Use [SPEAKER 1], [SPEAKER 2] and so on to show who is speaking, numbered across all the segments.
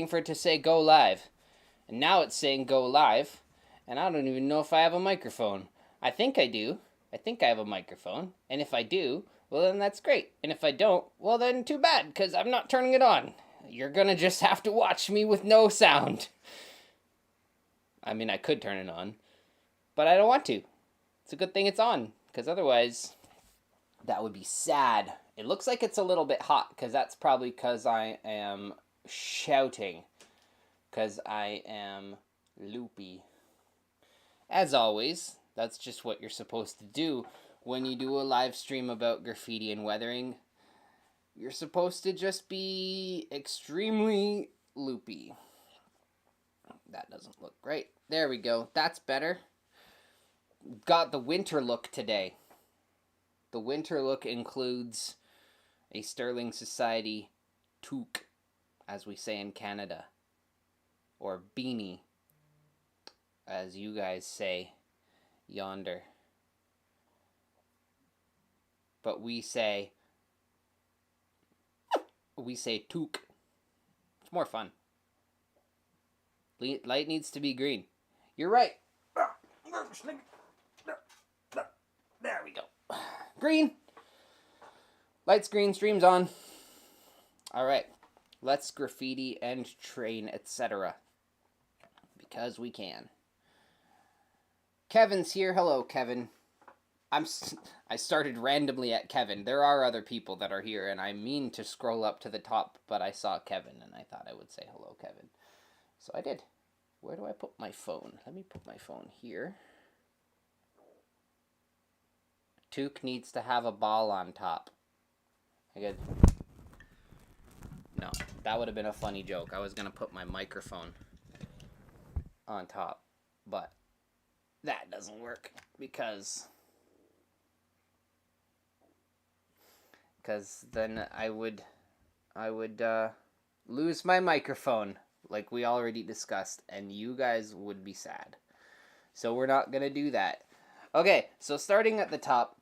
[SPEAKER 1] for it to say go live. And now it's saying go live. And I don't even know if I have a microphone. I think I do. I think I have a microphone. And if I do, well then that's great. And if I don't, well then too bad, because I'm not turning it on. You're gonna just have to watch me with no sound. I mean, I could turn it on, but I don't want to. It's a good thing it's on, because otherwise, that would be sad. It looks like it's a little bit hot, because that's probably because I am shouting. Because I am loopy. As always, that's just what you're supposed to do when you do a live stream about graffiti and weathering. You're supposed to just be extremely loopy. That doesn't look great. There we go. That's better. Got the winter look today. The winter look includes a Sterling Society toque, as we say in Canada. Or beanie, as you guys say yonder. But we say toque. It's more fun. Light needs to be green. You're right. There we go. Green. Light's green, stream's on. Alright. Let's graffiti and train, etc. Because we can. Kevin's here. Hello, Kevin. I started randomly at Kevin. There are other people that are here, and I mean to scroll up to the top, but I saw Kevin, and I thought I would say hello, Kevin. So I did. Where do I put my phone? Let me put my phone here. Toque needs to have a ball on top. I get. No, that would have been a funny joke. I was going to put my microphone on top, but that doesn't work because then I would lose my microphone like we already discussed, and you guys would be sad. So we're not going to do that. Okay, so starting at the top,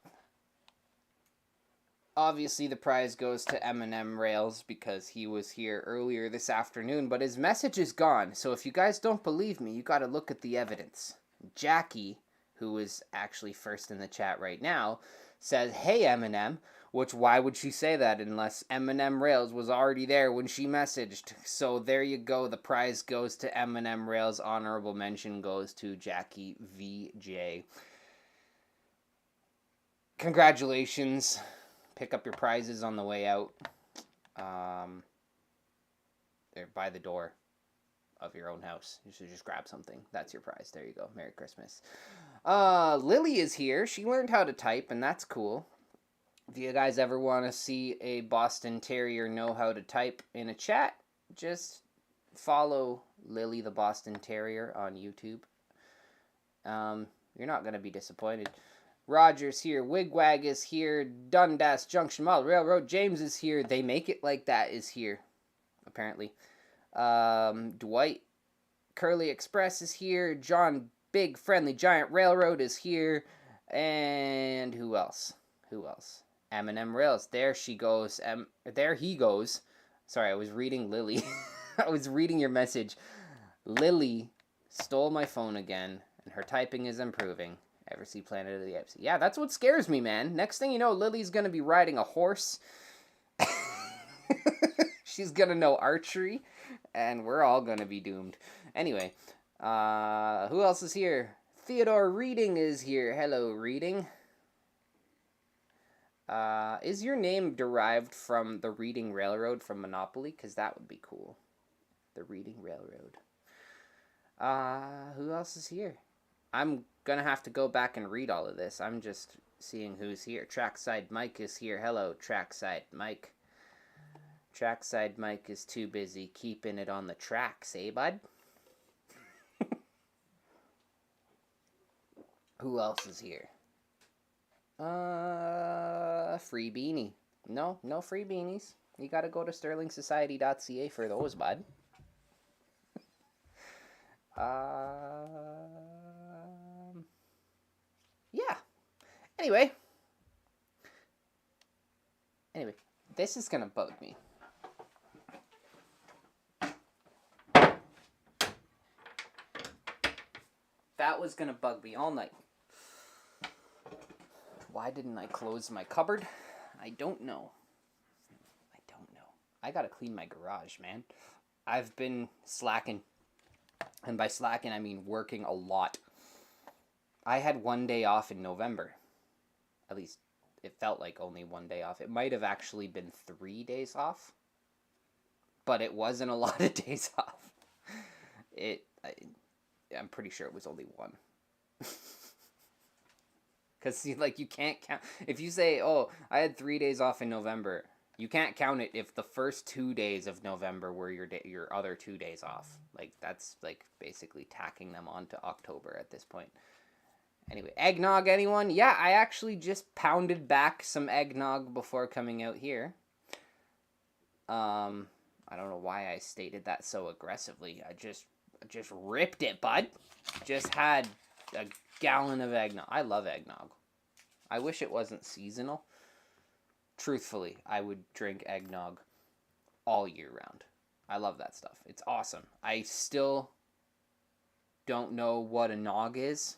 [SPEAKER 1] obviously the prize goes to Eminem Rails because he was here earlier this afternoon, but his message is gone. So if you guys don't believe me, you got to look at the evidence. Jackie, who is actually first in the chat right now, says, "Hey Eminem," which why would she say that unless Eminem Rails was already there when she messaged? So there you go. The prize goes to Eminem Rails. Honorable mention goes to Jackie VJ. Congratulations. Pick up your prizes on the way out. They're by the door of your own house. You should just grab something. That's your prize. There you go. Merry Christmas. Lily is here. She learned how to type, and that's cool. If you guys ever want to see a Boston Terrier know how to type in a chat, just follow Lily the Boston Terrier on YouTube. You're not going to be disappointed. Roger's here. Wigwag is here. Dundas Junction Mall Railroad. James is here. They Make It Like That is here, apparently. Dwight Curly Express is here. John Big Friendly Giant Railroad is here. And who else? Eminem Rails. There she goes. There he goes. Sorry, I was reading Lily. I was reading your message. Lily stole my phone again, and her typing is improving. Ever see Planet of the Apes? Yeah, that's what scares me, man. Next thing you know, Lily's going to be riding a horse. She's going to know archery, and we're all going to be doomed. Anyway, who else is here? Theodore Reading is here. Hello, Reading. Is your name derived from the Reading Railroad from Monopoly? Because that would be cool. The Reading Railroad. Who else is here? I'm going to have to go back and read all of this. I'm just seeing who's here. Trackside Mike is here. Hello, Trackside Mike. Trackside Mike is too busy keeping it on the tracks, eh, bud? Who else is here? Free beanie. No free beanies. You got to go to sterlingsociety.ca for those, bud. Yeah. Anyway, this is gonna bug me. That was going to bug me all night. Why didn't I close my cupboard? I don't know. I got to clean my garage, man. I've been slacking. And by slacking, I mean working a lot. I had 1 day off in November. At least it felt like only 1 day off. It might have actually been 3 days off. But it wasn't a lot of days off. I'm pretty sure it was only one. Because, like, you can't count. If you say, oh, I had 3 days off in November, you can't count it if the first 2 days of November were your other 2 days off. Like, that's, like, basically tacking them onto October at this point. Anyway, eggnog, anyone? Yeah, I actually just pounded back some eggnog before coming out here. I don't know why I stated that so aggressively. I just ripped it, bud. Just had a gallon of eggnog. I love eggnog. I wish it wasn't seasonal. Truthfully, I would drink eggnog all year round. I love that stuff. It's awesome. I still don't know what a nog is.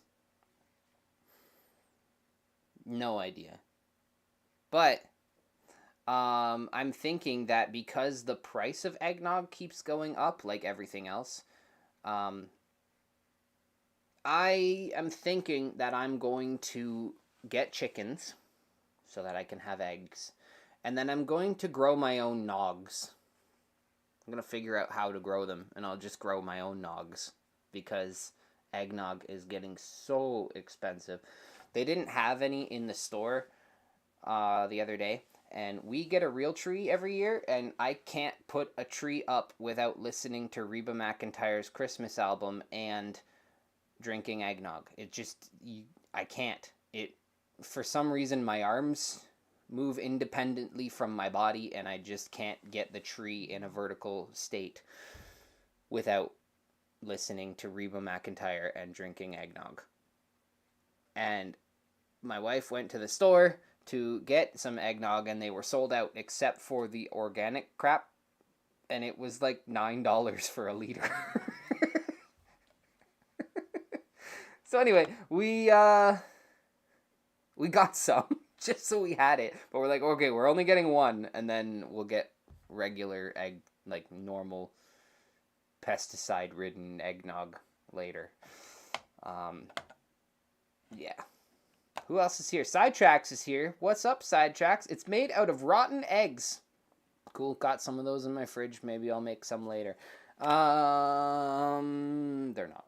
[SPEAKER 1] No idea. But I'm thinking that because the price of eggnog keeps going up like everything else, I am thinking that I'm going to get chickens so that I can have eggs. And then I'm going to grow my own nogs. I'm going to figure out how to grow them, and I'll just grow my own nogs because eggnog is getting so expensive. They didn't have any in the store the other day, and we get a real tree every year, and I can't put a tree up without listening to Reba McEntire's Christmas album and drinking eggnog. I can't. For some reason, my arms move independently from my body, and I just can't get the tree in a vertical state without listening to Reba McEntire and drinking eggnog. And my wife went to the store to get some eggnog, and they were sold out except for the organic crap, and it was like $9 for a liter. So anyway, we got some just so we had it, but we're like, okay, we're only getting one, and then we'll get regular egg, like normal pesticide-ridden eggnog later. Yeah. Who else is here? Sidetracks is here. What's up, Sidetracks? It's made out of rotten eggs. Cool. Got some of those in my fridge. Maybe I'll make some later. They're not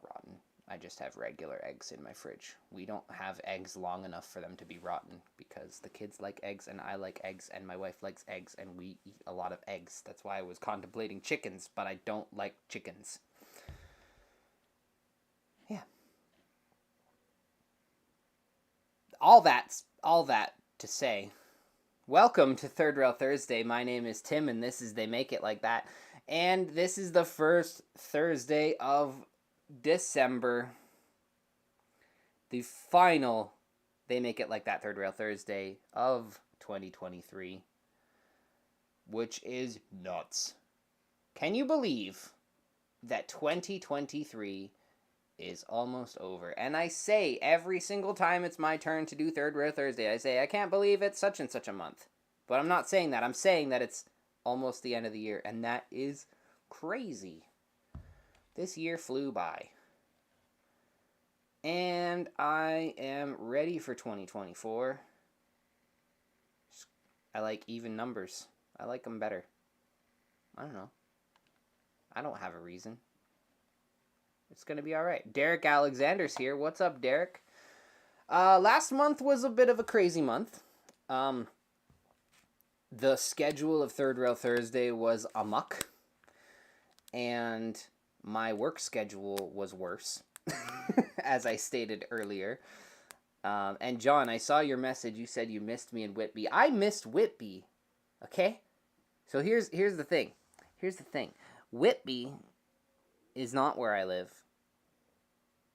[SPEAKER 1] rotten. I just have regular eggs in my fridge. We don't have eggs long enough for them to be rotten because the kids like eggs and I like eggs and my wife likes eggs and we eat a lot of eggs. That's why I was contemplating chickens, but I don't like chickens. Yeah. All that to say, welcome to Third Rail Thursday. My name is Tim, and this is They Make It Like That. And this is the first Thursday of December. The final They Make It Like That Third Rail Thursday of 2023. Which is nuts. Can you believe that 2023 is almost over? And I say every single time it's my turn to do Third Rail Thursday, I say, I can't believe it's such and such a month. But I'm not saying that. I'm saying that it's almost the end of the year. And that is crazy. This year flew by. And I am ready for 2024. I like even numbers. I like them better. I don't know. I don't have a reason. It's going to be all right. Derek Alexander's here. What's up, Derek? Last month was a bit of a crazy month. The schedule of Third Rail Thursday was amok. And my work schedule was worse, as I stated earlier. And John, I saw your message. You said you missed me in Whitby. I missed Whitby. Okay? So here's the thing. Whitby is not where I live.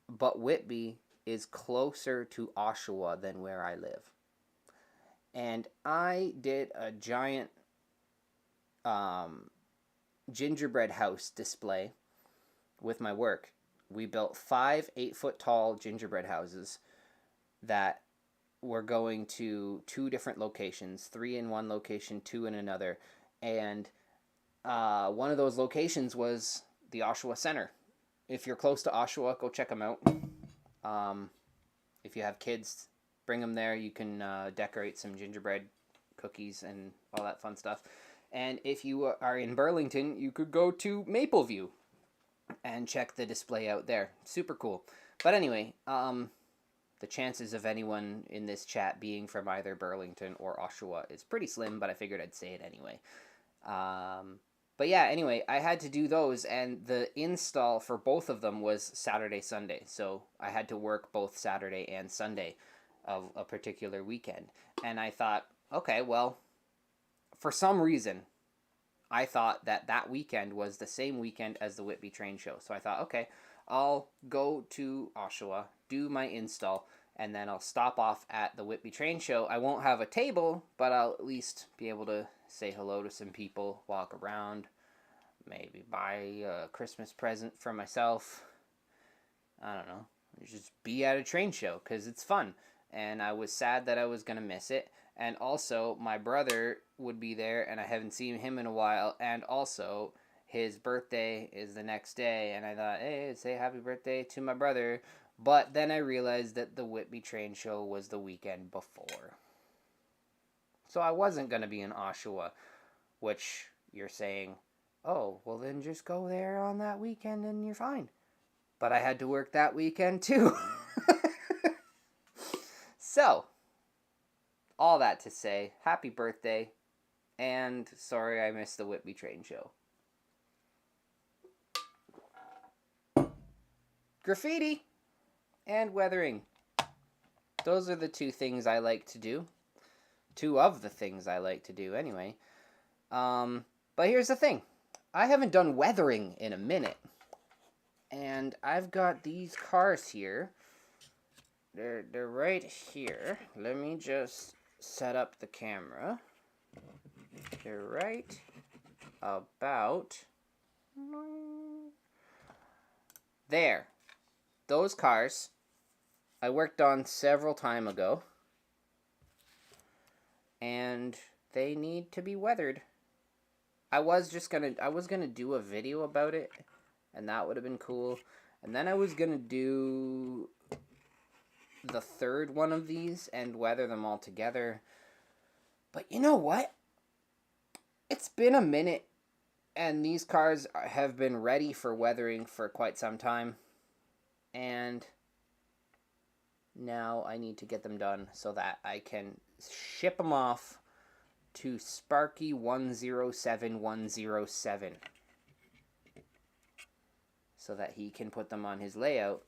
[SPEAKER 1] But Whitby is closer to Oshawa than where I live. And I did a giant gingerbread house display with my work we built 5 8-foot tall gingerbread houses that were going to 2 different locations, 3 in one location, 2 in another. And one of those locations was the Oshawa Center. If you're close to Oshawa, go check them out. If you have kids, bring them there. You can decorate some gingerbread cookies and all that fun stuff. And if you are in Burlington, you could go to Mapleview and check the display out there. Super cool. But anyway, the chances of anyone in this chat being from either Burlington or Oshawa is pretty slim, but I figured I'd say it anyway. But yeah, anyway, I had to do those, and the install for both of them was Saturday, Sunday. So I had to work both Saturday and Sunday of a particular weekend. And I thought, okay, well, for some reason, I thought that that weekend was the same weekend as the Whitby Train Show. So I thought, okay, I'll go to Oshawa, do my install, and then I'll stop off at the Whitby Train Show. I won't have a table, but I'll at least be able to say hello to some people, walk around, maybe buy a Christmas present for myself. I don't know. Just be at a train show because it's fun. And I was sad that I was going to miss it. And also, my brother would be there, and I haven't seen him in a while. And also, his birthday is the next day. And I thought, hey, say happy birthday to my brother. But then I realized that the Whitby Train Show was the weekend before. So I wasn't going to be in Oshawa, which you're saying, oh, well then just go there on that weekend and you're fine. But I had to work that weekend too. So, all that to say, happy birthday, and sorry I missed the Whitby Train Show. Graffiti and weathering. Those are the 2 things I like to do. 2 of the things I like to do anyway. But here's the thing. I haven't done weathering in a minute. And I've got these cars here. They're right here. Let me just set up the camera. They're right about there. Those cars I worked on several time ago. And they need to be weathered. I was gonna do a video about it, and that would have been cool. And then I was gonna do the 3rd one of these and weather them all together. But you know what? It's been a minute, and these cars have been ready for weathering for quite some time. And now I need to get them done so that I can ship them off to Sparky 107107 so that he can put them on his layout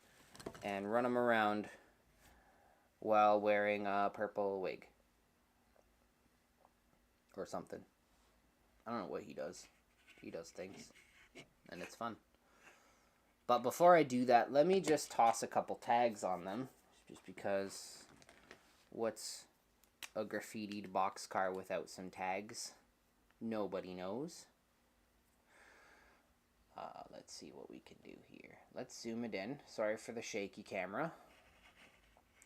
[SPEAKER 1] and run them around while wearing a purple wig or something. I don't know what he does. He does things, and it's fun. But before I do that, let me just toss a couple tags on them, just because what's a graffitied boxcar without some tags? Nobody knows. Let's see what we can do here. Let's zoom it in. Sorry for the shaky camera.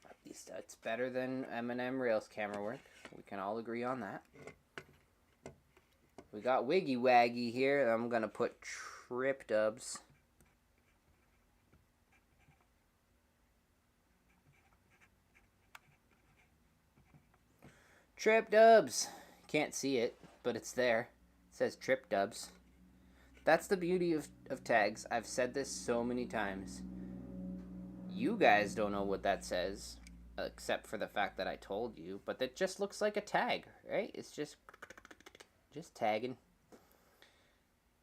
[SPEAKER 1] At least that's better than M&M Rails camera work. We can all agree on that. We got Wiggy Waggy here. I'm going to put Trip Dubs. Trip Dubs. Can't see it, but it's there. It says Trip Dubs. That's the beauty of tags. I've said this so many times. You guys don't know what that says, except for the fact that I told you, but that just looks like a tag, right? It's just tagging.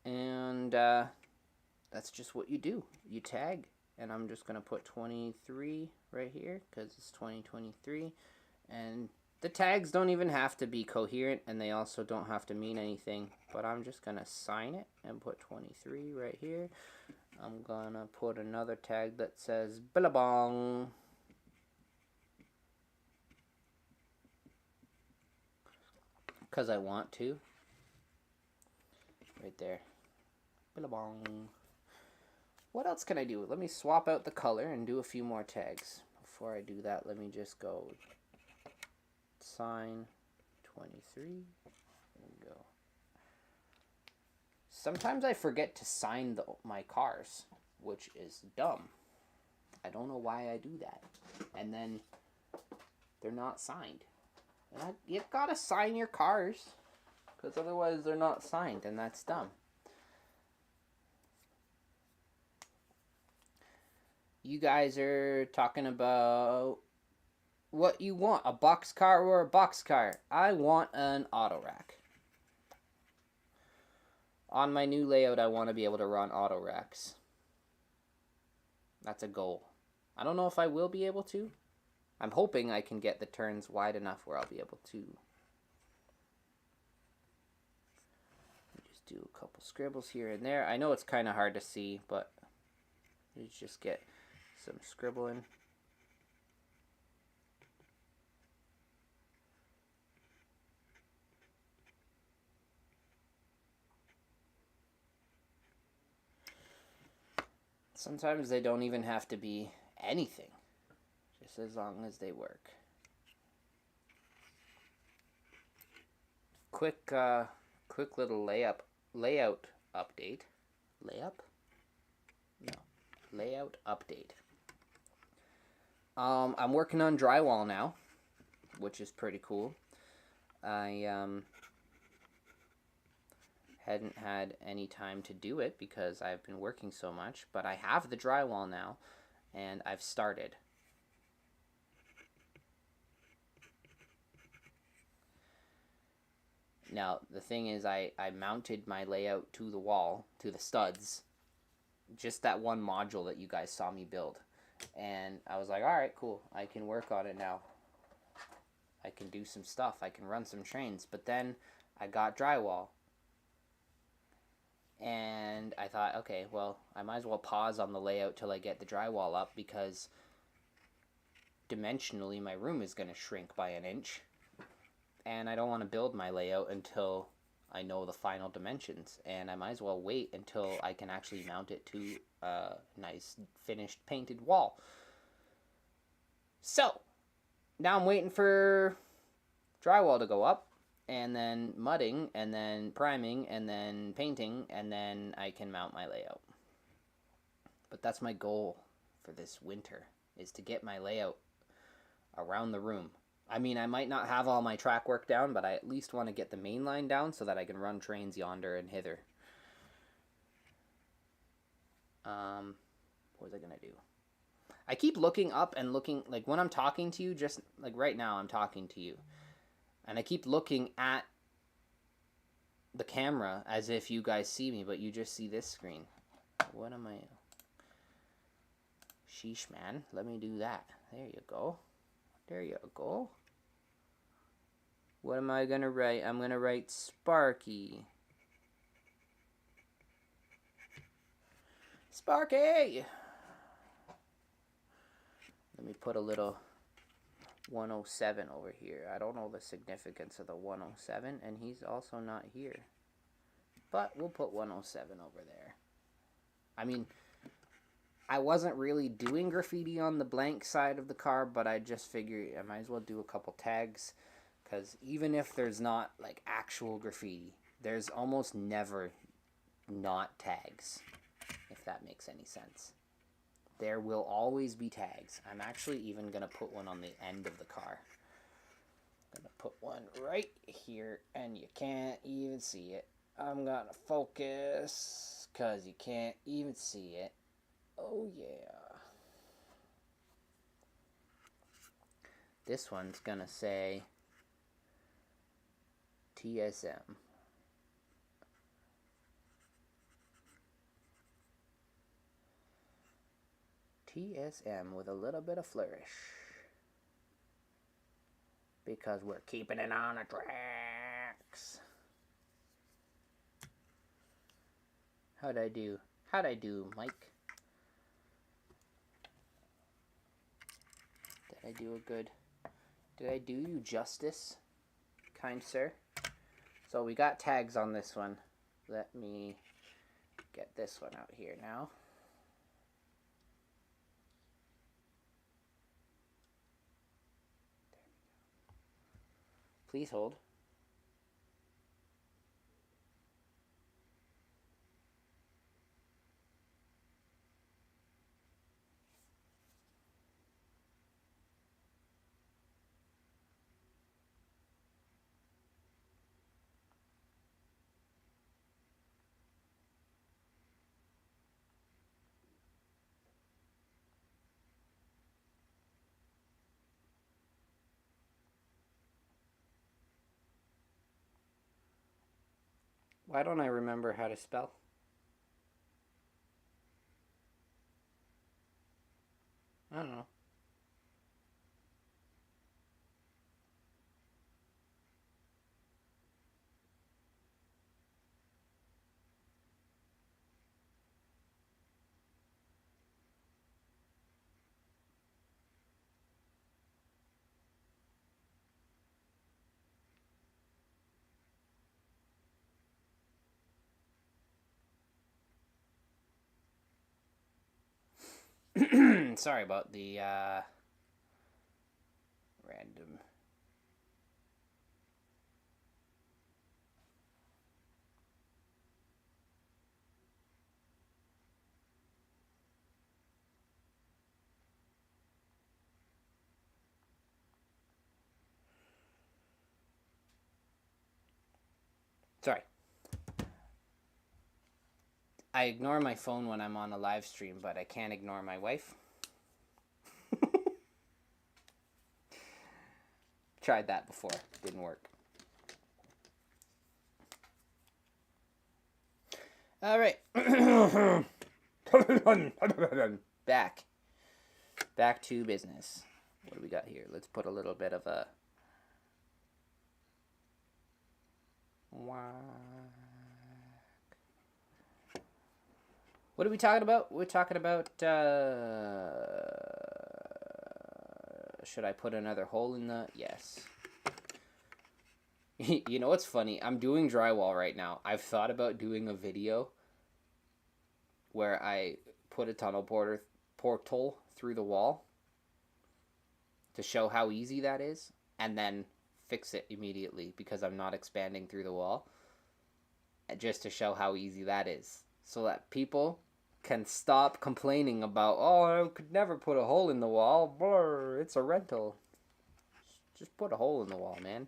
[SPEAKER 1] And that's just what you do. You tag. And I'm just going to put 23 right here because it's 2023. And the tags don't even have to be coherent, and they also don't have to mean anything. But I'm just going to sign it and put 23 right here. I'm going to put another tag that says Billabong. Because I want to. Right there. Billabong. What else can I do? Let me swap out the color and do a few more tags. Before I do that, let me just go sign 23. There we go. Sometimes I forget to sign my cars, which is dumb. I don't know why I do that. And then they're not signed. And you gotta sign your cars, because otherwise they're not signed, and that's dumb. You guys are talking about what you want, a boxcar or a boxcar. I want an auto rack. On my new layout, I want to be able to run auto racks. That's a goal. I don't know if I will be able to. I'm hoping I can get the turns wide enough where I'll be able to. Just do a couple scribbles here and there. I know it's kind of hard to see, but let's just get some scribbling. Sometimes they don't even have to be anything, just as long as they work. Quick little layout update. Layout update. I'm working on drywall now, which is pretty cool. I hadn't had any time to do it because I've been working so much, but I have the drywall now, and I've started. Now, the thing is, I mounted my layout to the wall, to the studs, just that one module that you guys saw me build. And I was like, alright, cool, I can work on it now. I can do some stuff, I can run some trains. But then I got drywall. And I thought, okay, well, I might as well pause on the layout till I get the drywall up, because dimensionally my room is going to shrink by an inch. And I don't want to build my layout until I know the final dimensions. And I might as well wait until I can actually mount it to a nice finished painted wall. So, now I'm waiting for drywall to go up, and then mudding, and then priming, and then painting, and then I can mount my layout. But that's my goal for this winter, is to get my layout around the room. I mean, I might not have all my track work down, but I at least want to get the main line down so that I can run trains yonder and hither. What was I going to do? I keep looking up and looking, like when I'm talking to you, just like right now I'm talking to you. And I keep looking at the camera as if you guys see me, but you just see this screen. What am I? Sheesh, man. Let me do that. There you go. There you go. What am I going to write? I'm going to write Sparky. Sparky! Let me put a little 107 over here. I don't know the significance of the 107, and he's also not here. But we'll put 107 over there. I mean, I wasn't really doing graffiti on the blank side of the car, but I just figured I might as well do a couple tags, because even if there's not like actual graffiti, there's almost never not tags, if that makes any sense. There will always be tags. I'm actually even going to put one on the end of the car. I'm going to put one right here, and you can't even see it. I'm going to focus, because you can't even see it. Oh, yeah. This one's going to say TSM. TSM with a little bit of flourish. Because we're keeping it on the tracks. How'd I do? How'd I do, Mike? Did I do a good... Did I do you justice, kind sir? So we got tags on this one. Let me get this one out here now. Please hold. Why don't I remember how to spell? I don't know. Sorry about the random. Sorry. I ignore my phone when I'm on a live stream, but I can't ignore my wife. Tried that before. Didn't work. All right. Back to business. What do we got here? Let's put a little bit of a... What are we talking about? We're talking about... should I put another hole in the... Yes. You know what's funny? I'm doing drywall right now. I've thought about doing a video where I put a tunnel portal through the wall to show how easy that is, and then fix it immediately because I'm not expanding through the wall, just to show how easy that is, so that people can stop complaining about, oh, I could never put a hole in the wall, blur, it's a rental. Just put a hole in the wall, man.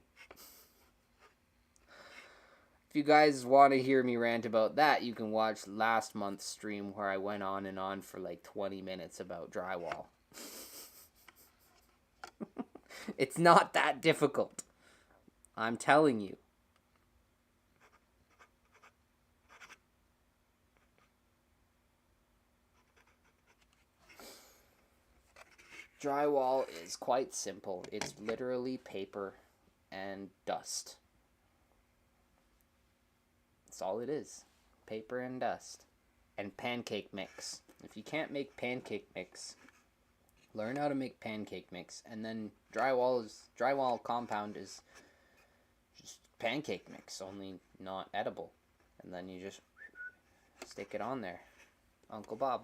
[SPEAKER 1] If you guys want to hear me rant about that, you can watch last month's stream where I went on and on for like 20 minutes about drywall. It's not that difficult. I'm telling you. Drywall is quite simple. It's literally paper and dust. That's all it is. Paper and dust. And pancake mix. If you can't make pancake mix, learn how to make pancake mix. And then drywall compound is just pancake mix, only not edible. And then you just stick it on there. Uncle Bob.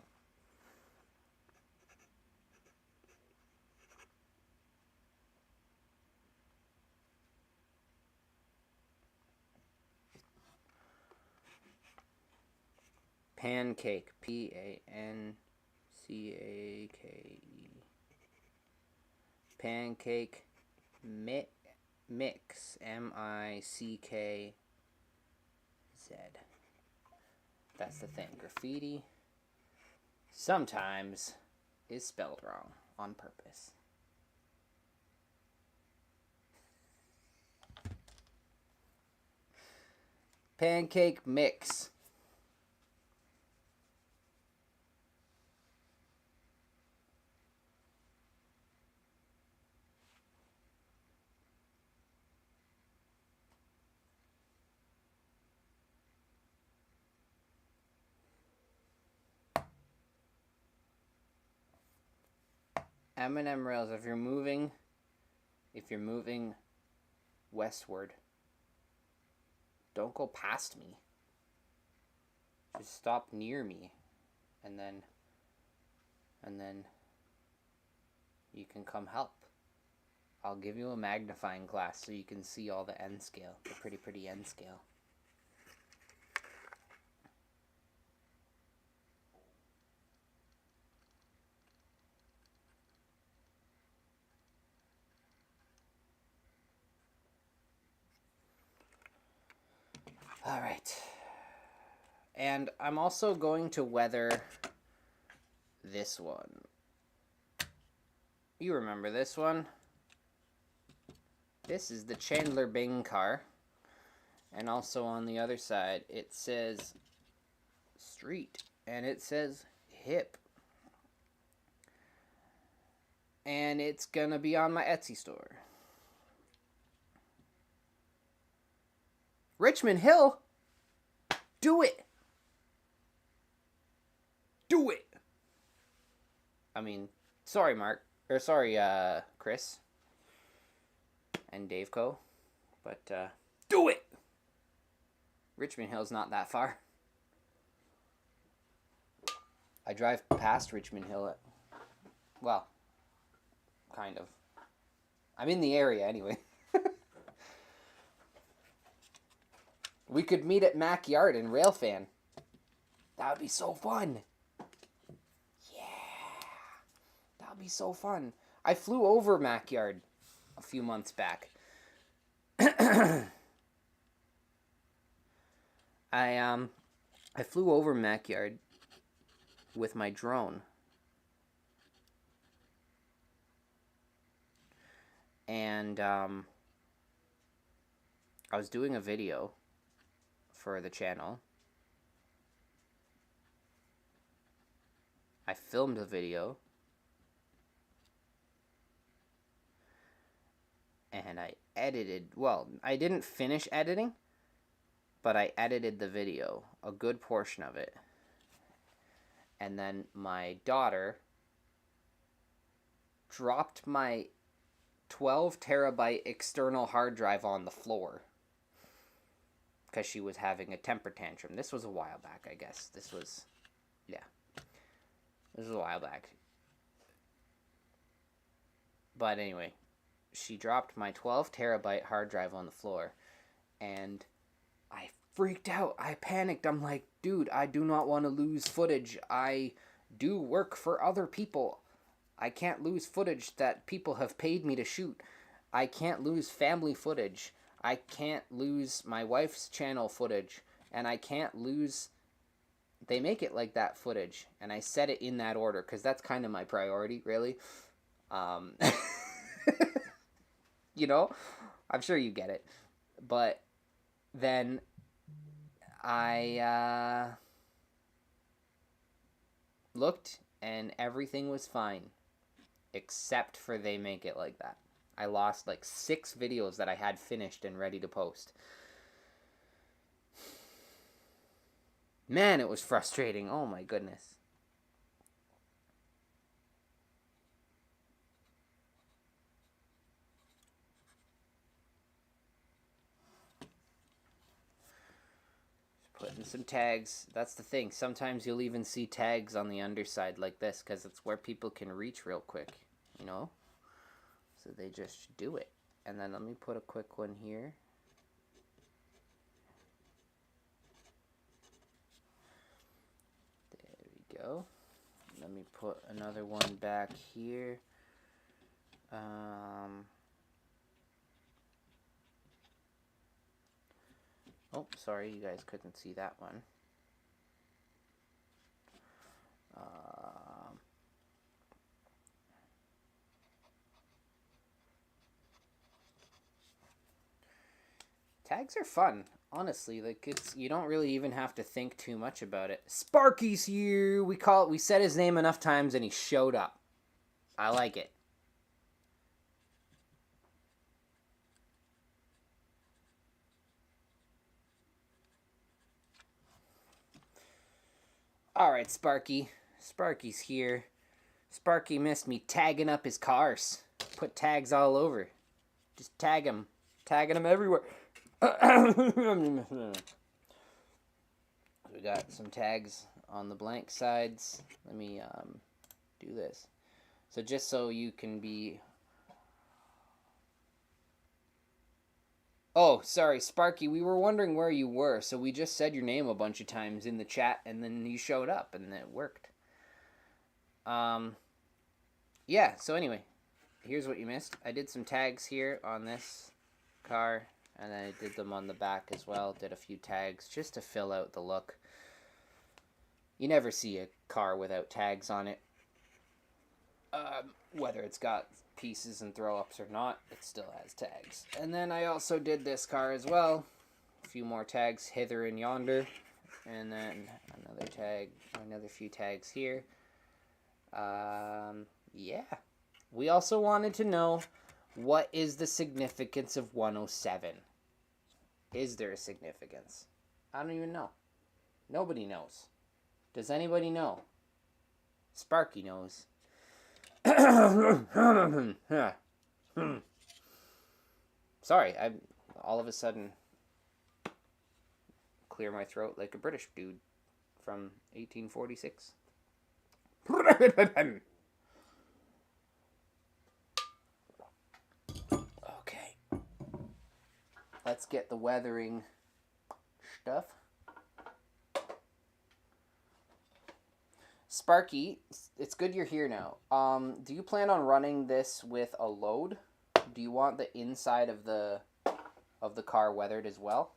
[SPEAKER 1] Pancake. Pancake. Pancake mix. MICKZ. That's the thing. Graffiti sometimes is spelled wrong on purpose. Pancake mix. M&M rails, if you're moving westward, don't go past me. Just stop near me, and then you can come help. I'll give you a magnifying glass so you can see all the N scale, the pretty N scale. All right. And I'm also going to weather this one. You remember this one? This is the Chandler Bing car. And also on the other side, it says street. And it says hip. And it's gonna be on my Etsy store. Richmond Hill? Do it! Do it! I mean, sorry, Mark. Or sorry, Chris. And DaveCo. But, do it! Richmond Hill's not that far. I drive past Richmond Hill at... Well, kind of. I'm in the area anyway. We could meet at Mac Yard in Railfan. That would be so fun. Yeah. That would be so fun. I flew over Mac Yard a few months back. I flew over Mac Yard with my drone. And I was doing a video for the channel. I filmed the video. And I edited, well, I didn't finish editing, but I edited the video, a good portion of it. And then my daughter dropped my 12 terabyte external hard drive on the floor because she was having a temper tantrum. This was a while back, I guess. This was a while back. But anyway, she dropped my 12 terabyte hard drive on the floor, and I freaked out. I panicked. I'm like, dude, I do not want to lose footage. I do work for other people. I can't lose footage that people have paid me to shoot. I can't lose family footage. I can't lose my wife's channel footage. And I can't lose... They make it like that footage. And I set it in that order because that's kind of my priority, really. You know? I'm sure you get it. But then I looked and everything was fine. Except for they make it like that. I lost like 6 videos that I had finished and ready to post. Man, it was frustrating. Oh my goodness. Just putting some tags. That's the thing. Sometimes you'll even see tags on the underside like this because it's where people can reach real quick, you know? So they just do it. And then let me put a quick one here. There we go. Let me put another one back here. Oh, sorry, you guys couldn't see that one. Tags are fun, honestly. Like, it's, you don't really even have to think too much about it. Sparky's here. We said his name enough times and he showed up. I like it. All right, Sparky. Sparky's here. Sparky missed me tagging up his cars. Put tags all over. Just tag him. Tagging him everywhere. We got some tags on the blank sides. Let me do this. So just so you can be Oh, sorry, Sparky. We were wondering where you were, so we just said your name a bunch of times in the chat, and then you showed up, and it worked. Yeah, so anyway, here's what you missed. I did some tags here on this car, and then I did them on the back as well. Did a few tags just to fill out the look. You never see a car without tags on it. Whether it's got pieces and throw-ups or not, it still has tags. And then I also did this car as well. A few more tags hither and yonder. And then another tag, another few tags here. Yeah. We also wanted to know, what is the significance of 107? Is there a significance? I don't even know. Nobody knows. Does anybody know? Sparky knows. Sorry, I all of a sudden clear my throat like a British dude from 1846. Okay. Let's get the weathering stuff. Sparky, it's good you're here now. Do you plan on running this with a load? Do you want the inside of the car weathered as well?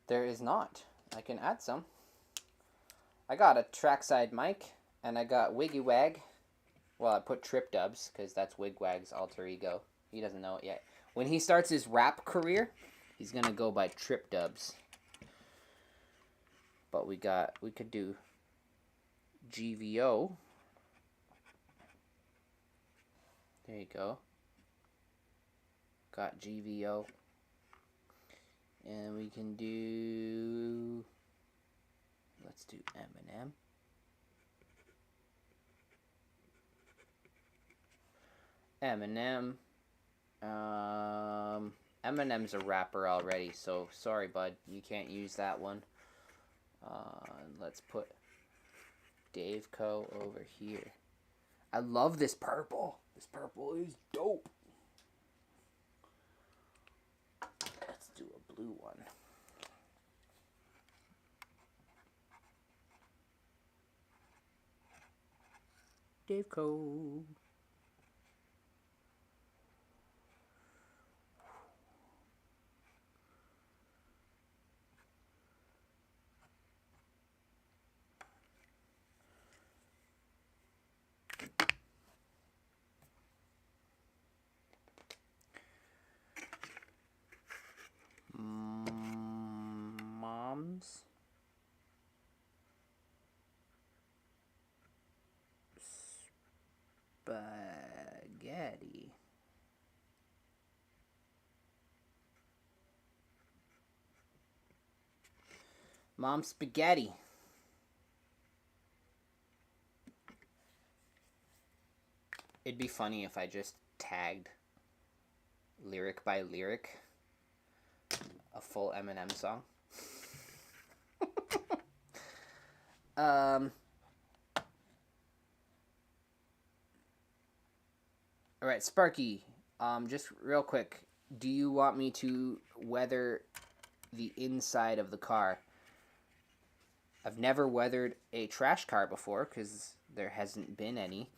[SPEAKER 1] There is not. I can add some. I got a trackside mic, and I got Wiggy Wag. Well, I put Trip Dubs, because that's Wigwag's alter ego. He doesn't know it yet. When he starts his rap career, he's going to go by Trip Dubs. But we could do GVO. There you go. Got GVO. And we can do... Let's do Eminem. Eminem's a rapper already, so sorry, bud, you can't use that one. Let's put DaveCo over here. I love this purple. This purple is dope. Let's do a blue one. DaveCo. Mom's spaghetti. Mom's spaghetti. It'd be funny if I just tagged lyric by lyric a full Eminem song. Alright, Sparky, just real quick, do you want me to weather the inside of the car? I've never weathered a trash car before, because there hasn't been any.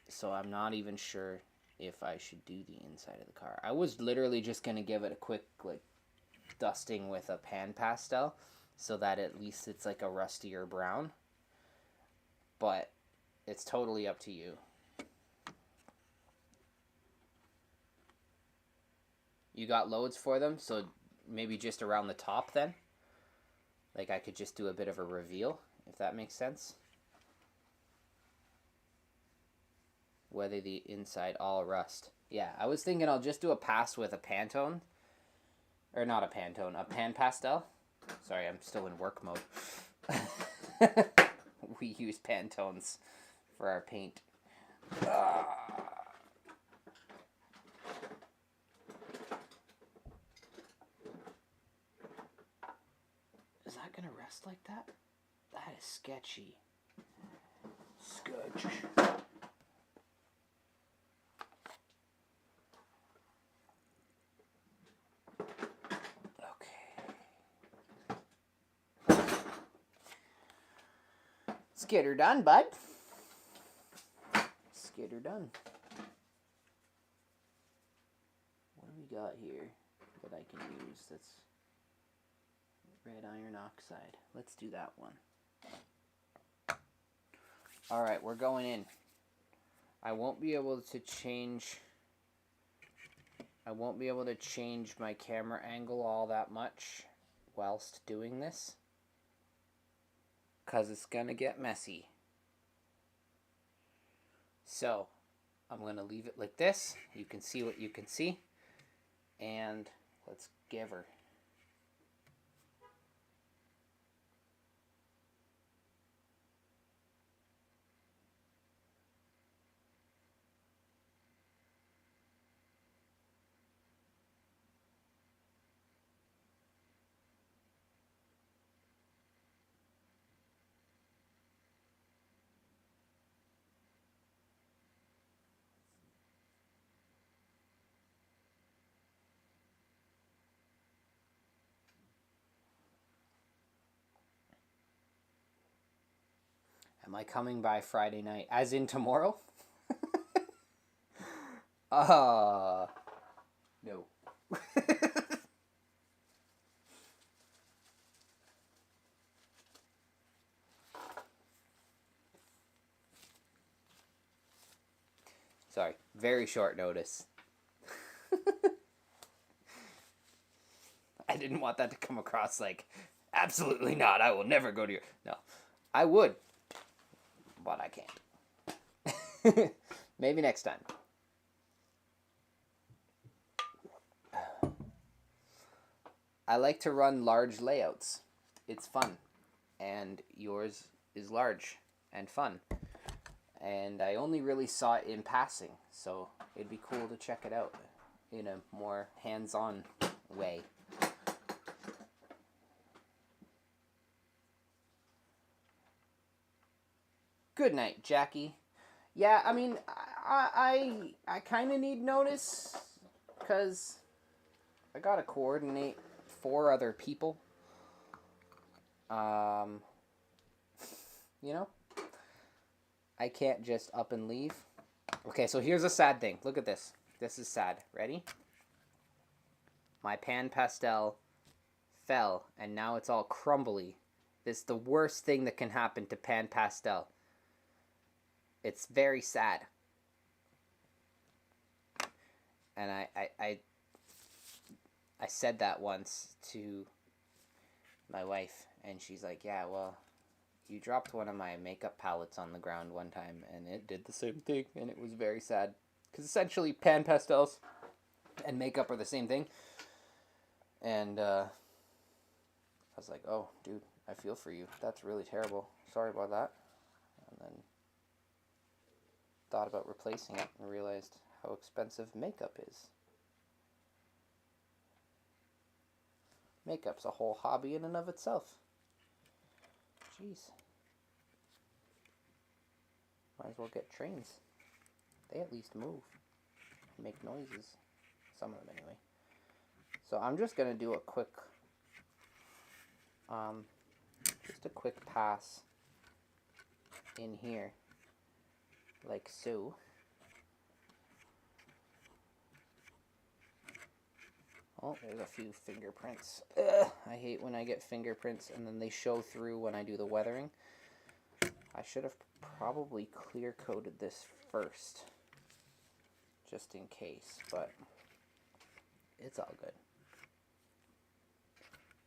[SPEAKER 1] So I'm not even sure if I should do the inside of the car. I was literally just going to give it a quick, like, dusting with a pan pastel, so that at least it's like a rustier brown. But it's totally up to you. You got loads for them, so maybe just around the top then? Like I could just do a bit of a reveal, if that makes sense. Whether the inside all rust. Yeah, I was thinking I'll just do a pass with a Pantone. Or not a Pantone, a pan pastel. Sorry, I'm still in work mode. We use Pantones for our paint. Is that gonna rest like that? That is sketchy. Sketch. Let's get her done, bud. Let's get her done. What do we got here that I can use that's red iron oxide? Let's do that one. Alright, we're going in. I won't be able to change my camera angle all that much whilst doing this, because it's gonna get messy. So I'm gonna leave it like this. You can see what you can see, and let's give her. Am I coming by Friday night? As in tomorrow? No. Sorry, very short notice. I didn't want that to come across like, absolutely not, I will never go to your... No, I would, but I can't. Maybe next time. I like to run large layouts. It's fun. And yours is large and fun. And I only really saw it in passing, so it'd be cool to check it out in a more hands-on way. Good night, Jackie. Yeah, I mean, I kind of need notice, because I gotta coordinate 4 other people. You know? I can't just up and leave. Okay, so here's a sad thing. Look at this. This is sad. Ready? My pan pastel fell, and now it's all crumbly. This is the worst thing that can happen to pan pastel. It's very sad. And I said that once to my wife, and she's like, yeah, well, you dropped one of my makeup palettes on the ground one time, and it did the same thing, and it was very sad. Because essentially, pan pastels and makeup are the same thing. And I was like, oh, dude, I feel for you. That's really terrible. Sorry about that. And then thought about replacing it and realized how expensive makeup is. Makeup's a whole hobby in and of itself. Jeez. Might as well get trains. They at least move. Make noises. Some of them anyway. So I'm just going to do a quick pass in here. Like so. Oh, there's a few fingerprints. Ugh, I hate when I get fingerprints and then they show through when I do the weathering. I should have probably clear coated this first, just in case, but it's all good.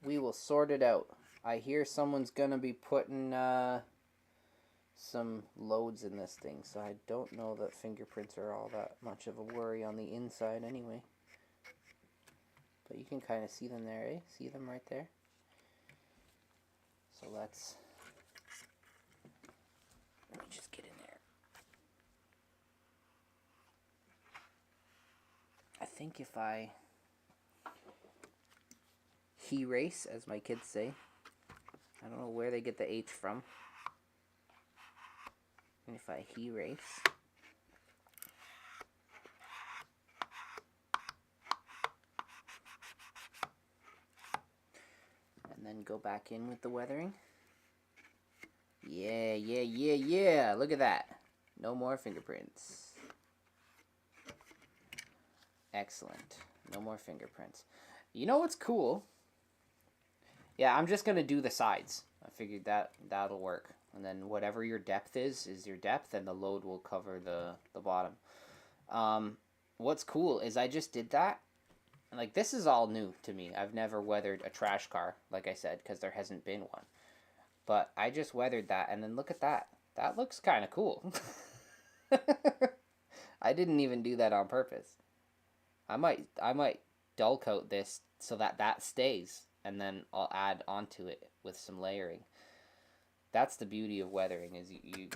[SPEAKER 1] We will sort it out. I hear someone's gonna be putting some loads in this thing, so I don't know that fingerprints are all that much of a worry on the inside anyway. But you can kind of see them there, eh? See them right there? So let me just get in there. I think if I erase, as my kids say, I don't know where they get the H from. And if I erase, and then go back in with the weathering. Yeah, yeah, yeah, yeah. Look at that. No more fingerprints. Excellent. No more fingerprints. You know what's cool? Yeah, I'm just going to do the sides. I figured that'll work. And then whatever your depth is your depth, and the load will cover the bottom. What's cool is I just did that. Like, this is all new to me. I've never weathered a trash car, like I said, because there hasn't been one. But I just weathered that, and then look at that. That looks kind of cool. I didn't even do that on purpose. I might dull coat this so that stays, and then I'll add onto it with some layering. That's the beauty of weathering, is you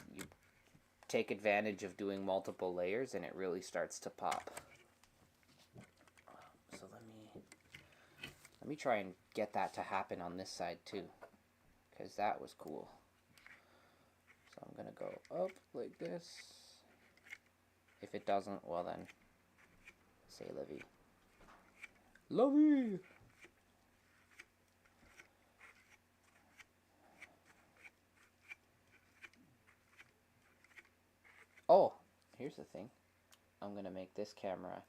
[SPEAKER 1] take advantage of doing multiple layers, and it really starts to pop. So let me try and get that to happen on this side too, because that was cool. So I'm gonna go up like this. If it doesn't, well then, say Livy. Lovey! Oh, here's the thing. I'm going to make this camera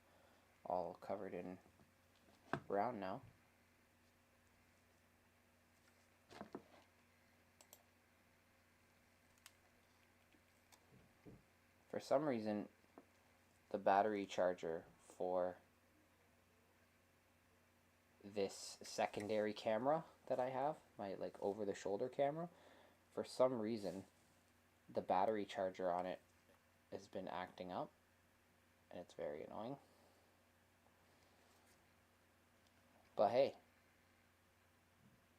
[SPEAKER 1] all covered in brown now. For some reason, the battery charger for this secondary camera that I have, my like over-the-shoulder camera, for some reason, the battery charger on it has been acting up, and it's very annoying. But hey,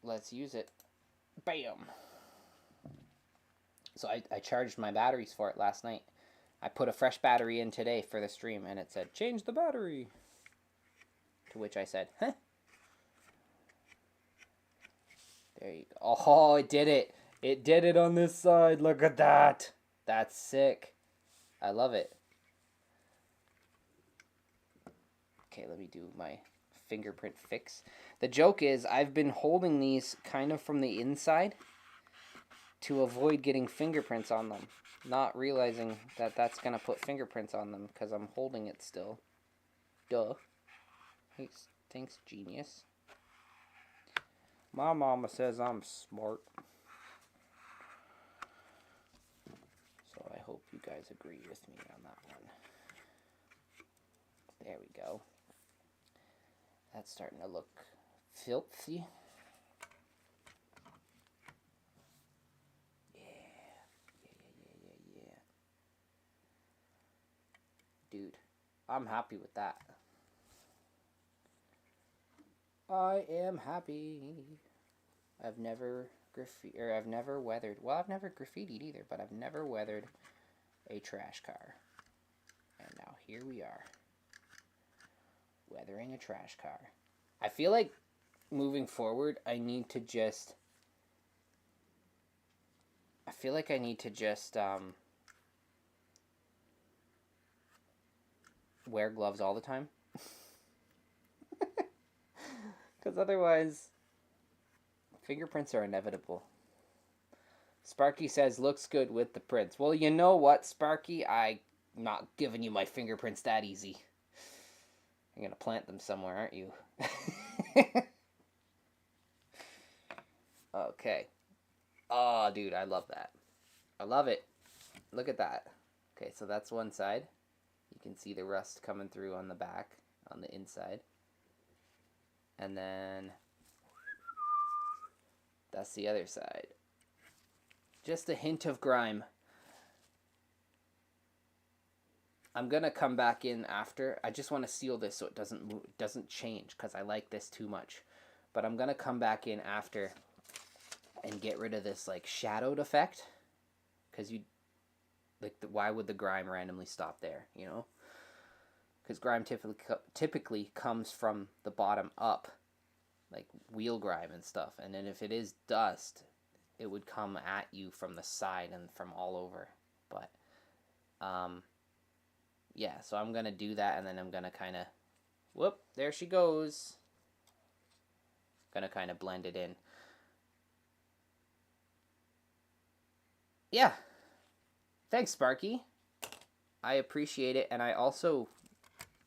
[SPEAKER 1] let's use it. Bam! So I charged my batteries for it last night. I put a fresh battery in today for the stream, and it said, change the battery. To which I said, huh? There you go. Oh, it did it. It did it on this side. Look at that. That's sick. I love it. Okay, let me do my fingerprint fix. The joke is I've been holding these kind of from the inside to avoid getting fingerprints on them. Not realizing that that's going to put fingerprints on them because I'm holding it still. Duh. Thanks, genius. My mama says I'm smart. So I hope you guys agree with me on that one. There we go. That's starting to look filthy. Yeah. Dude, I'm happy with that. I am happy. I've never weathered. Well, I've never graffitied either, but I've never weathered a trash car. And now here we are, weathering a trash car. I feel like moving forward, I feel like I need to just wear gloves all the time. Because otherwise, fingerprints are inevitable. Sparky says, looks good with the prints. Well, you know what, Sparky? I'm not giving you my fingerprints that easy. You're going to plant them somewhere, aren't you? Okay. Oh, dude, I love that. I love it. Look at that. Okay, so that's one side. You can see the rust coming through on the back, on the inside. And then that's the other side. Just a hint of grime. I'm gonna come back in after. I just want to seal this so it doesn't move, doesn't change, because I like this too much. But I'm gonna come back in after and get rid of this like shadowed effect, because why would the grime randomly stop there? You know. Because grime typically comes from the bottom up, like wheel grime and stuff. And then if it is dust, it would come at you from the side and from all over. But yeah, so I'm gonna do that, and then I'm gonna kind of, whoop, there she goes. Gonna kind of blend it in. Yeah, thanks, Sparky. I appreciate it, and I also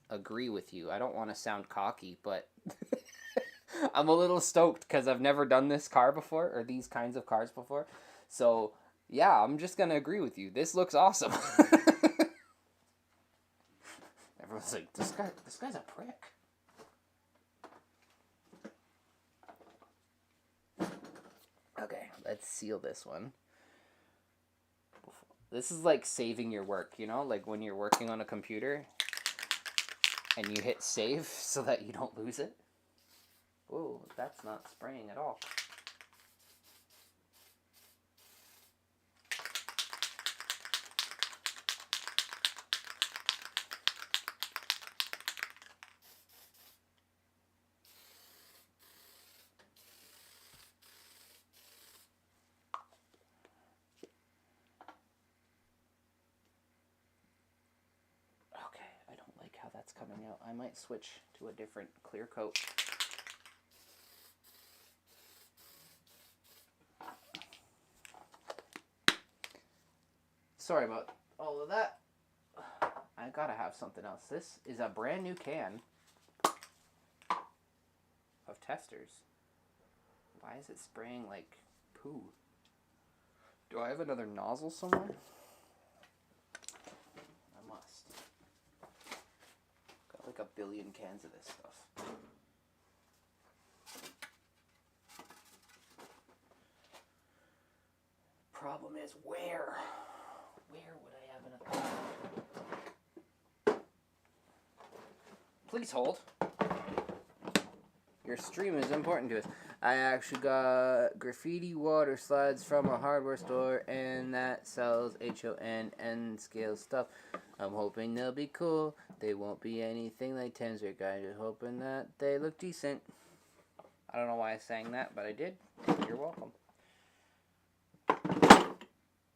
[SPEAKER 1] agree with you. I don't want to sound cocky, but I'm a little stoked because I've never done this car before, or these kinds of cars before. So yeah, I'm just gonna agree with you. This looks awesome. Everyone's like, this guy's a prick. Okay, let's seal this one. This is like saving your work, you know? Like when you're working on a computer and you hit save so that you don't lose it. Whoa, that's not spraying at all. How that's coming out. I might switch to a different clear coat. Sorry about all of that. I gotta have something else. This is a brand new can of testers. Why is it spraying like poo? Do I have another nozzle somewhere? I must. Got like a billion cans of this stuff. Problem is, where would I have another? Please hold. Your stream is important to us. I actually got graffiti water slides from a hardware store, and that sells HON scale stuff. I'm hoping they'll be cool. They won't be anything like Tensor Guy. Just hoping that they look decent. I don't know why I sang that, but I did. You're welcome.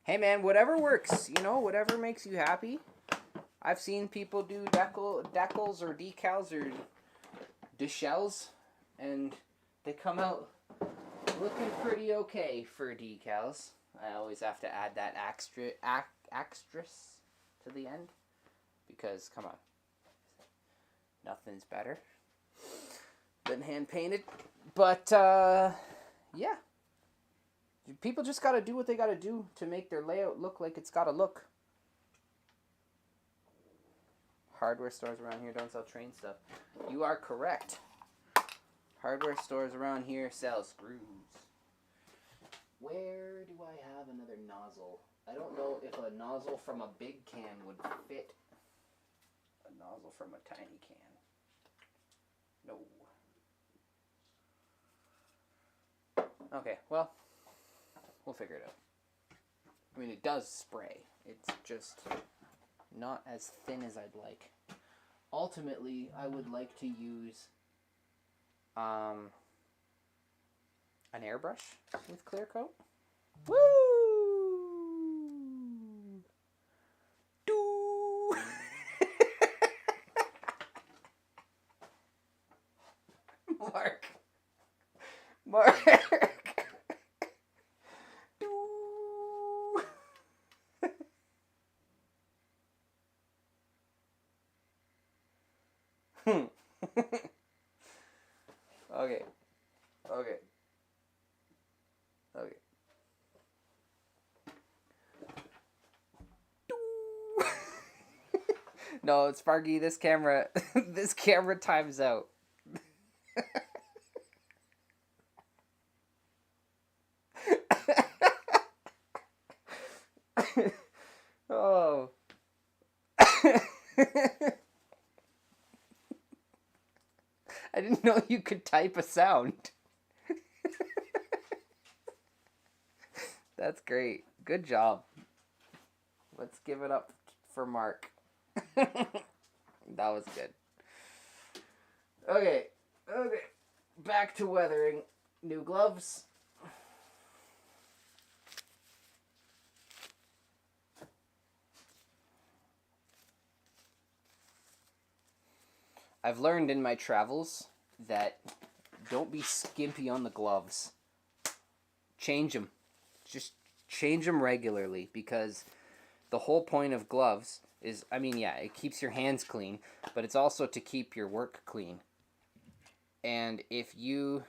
[SPEAKER 1] Hey man, whatever works, you know, whatever makes you happy. I've seen people do decals or decals or decals, and they come out looking pretty okay for decals. I always have to add that extras to the end, because, come on, nothing's better than hand painted. But, yeah. People just gotta do what they gotta do to make their layout look like it's gotta look. Hardware stores around here don't sell train stuff. You are correct. Hardware stores around here sell screws. Where do I have another nozzle? I don't know if a nozzle from a big can would fit a nozzle from a tiny can. No. Okay, well, we'll figure it out. I mean, it does spray. It's just not as thin as I'd like. Ultimately, I would like to use an airbrush with clear coat. Woo! Doo! Mark. Doo! Okay. No, Sparky, this camera times out. Oh. I didn't know you could type a sound. That's great. Good job. Let's give it up for Mark. That was good. Okay. Back to weathering. New gloves. I've learned in my travels that don't be skimpy on the gloves. Change them. Just change them regularly, because the whole point of gloves is, I mean, yeah, it keeps your hands clean, but it's also to keep your work clean. And if you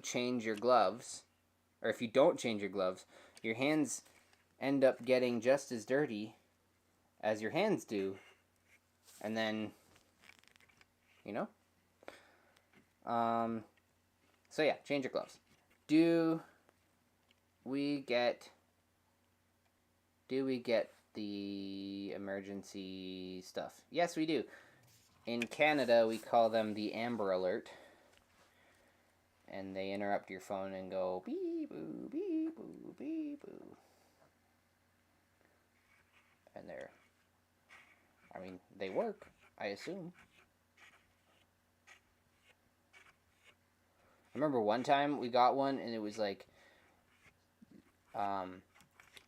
[SPEAKER 1] change your gloves, or if you don't change your gloves, your hands end up getting just as dirty as your hands do. And then, you know? So yeah, change your gloves. Do we get the emergency stuff? Yes, we do. In Canada, we call them the Amber Alert. And they interrupt your phone and go beep boo, beep boo, beep boo. And they work, I assume. I remember one time we got one and it was like,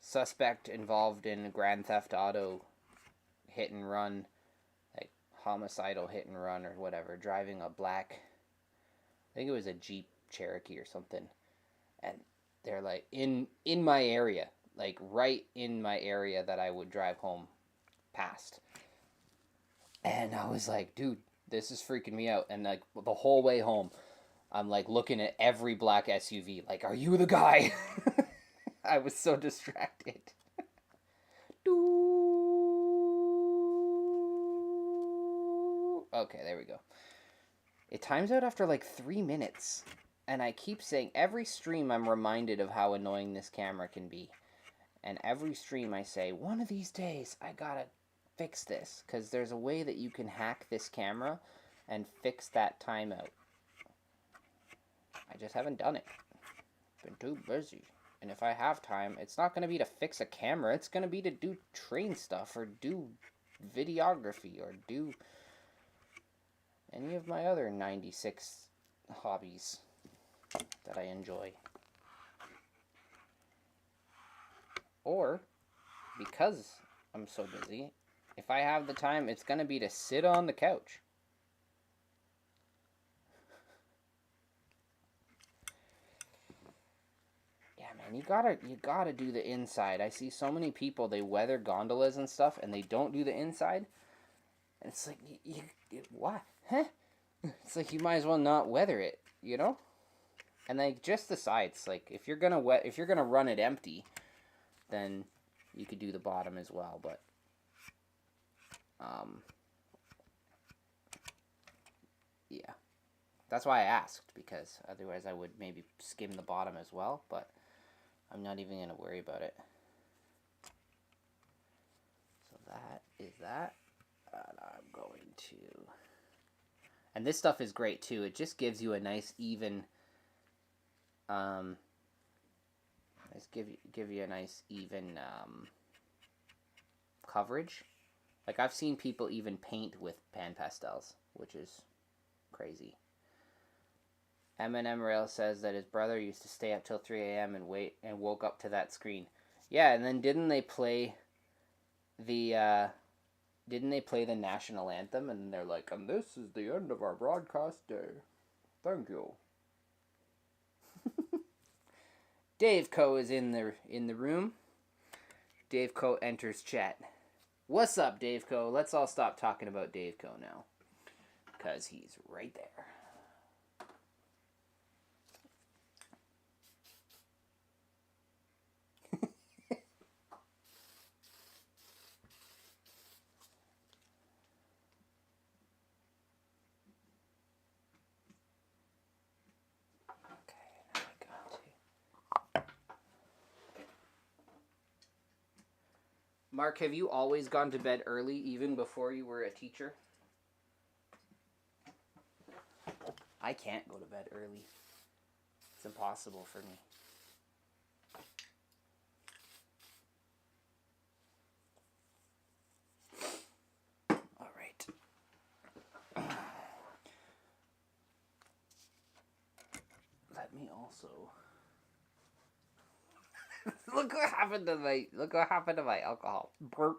[SPEAKER 1] suspect involved in a Grand Theft Auto hit and run, like homicidal hit and run or whatever, driving a black, I think it was a Jeep Cherokee or something. And they're like in my area, like right in my area that I would drive home past. And I was like, dude, this is freaking me out. And like the whole way home, I'm like looking at every black SUV, like, are you the guy? I was so distracted. Okay, there we go. It times out after like 3 minutes. And I keep saying, every stream I'm reminded of how annoying this camera can be. And every stream I say, one of these days I gotta fix this. Because there's a way that you can hack this camera and fix that timeout. I just haven't done it. Been too busy. And if I have time, it's not going to be to fix a camera. It's going to be to do train stuff or do videography or do any of my other 96 hobbies that I enjoy. Or, because I'm so busy, if I have the time, it's going to be to sit on the couch. And you gotta do the inside. I see so many people, they weather gondolas and stuff, and they don't do the inside. And it's like, what? Huh? It's like you might as well not weather it, you know? And like just the sides, like if you're gonna run it empty, then you could do the bottom as well. But yeah, that's why I asked, because otherwise I would maybe skim the bottom as well. But I'm not even going to worry about it. So that is that. And I'm going to... And this stuff is great too. It just gives you a nice even... give you a nice even coverage. Like I've seen people even paint with pan pastels, which is crazy. Eminem Rail says that his brother used to stay up till 3 a.m. and wait, and woke up to that screen. Yeah, and then didn't they play the national anthem? And they're like, and this is the end of our broadcast day. Thank you. DaveCo is in the room. DaveCo enters chat. What's up, DaveCo? Let's all stop talking about DaveCo now, because he's right there. Mark, have you always gone to bed early, even before you were a teacher? I can't go to bed early. It's impossible for me. All right. Let me also... Look what happened to my alcohol. Burp.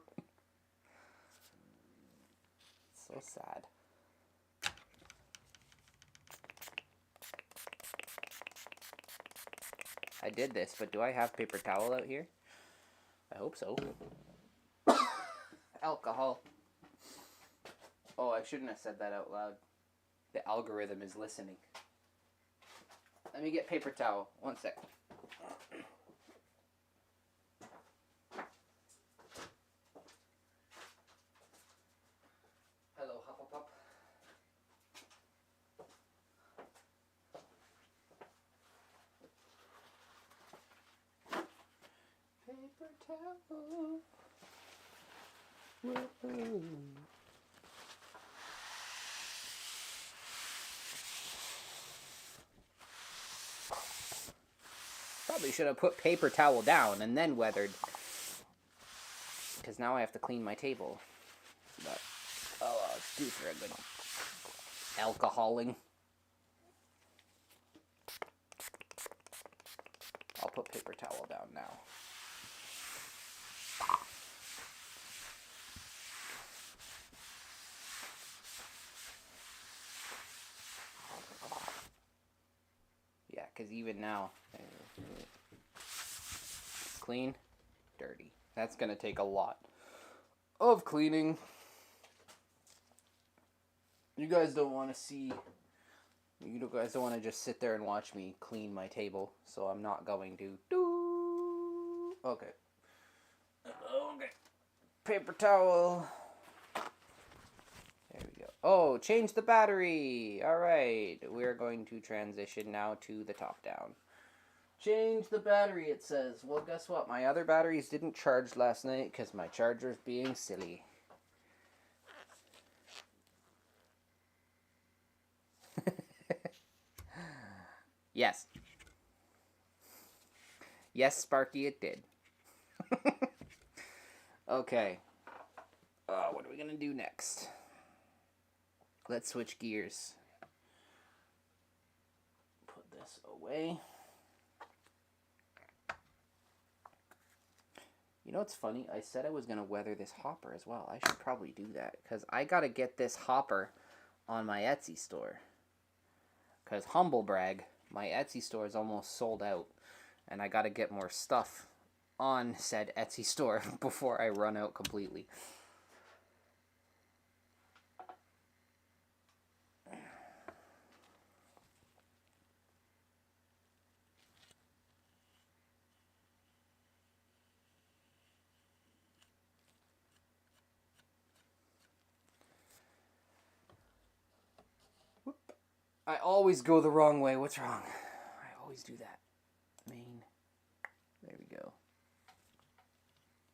[SPEAKER 1] So sad. I did this, but do I have paper towel out here? I hope so. Alcohol. Oh, I shouldn't have said that out loud. The algorithm is listening. Let me get paper towel. 1 sec. Hello, Hufflepuff. Paper towel. Whoa. Probably should have put paper towel down and then weathered. Because now I have to clean my table. But, oh, it's due for a good alcoholing. I'll put paper towel down now. Yeah, because even now, clean, dirty. That's going to take a lot of cleaning. You guys don't want to see, you guys don't want to just sit there and watch me clean my table, so I'm not going to. Okay. Okay. Paper towel. There we go. Oh, change the battery. All right. We're going to transition now to the top down. Change the battery, it says. Well, guess what? My other batteries didn't charge last night because my charger's being silly. Yes. Yes, Sparky, it did. Okay. What are we going to do next? Let's switch gears. Put this away. You know what's funny? I said I was going to weather this hopper as well. I should probably do that because I got to get this hopper on my Etsy store. Because humble brag, my Etsy store is almost sold out. And I got to get more stuff on said Etsy store before I run out completely. I always go the wrong way. What's wrong? I always do that. Main. There we go.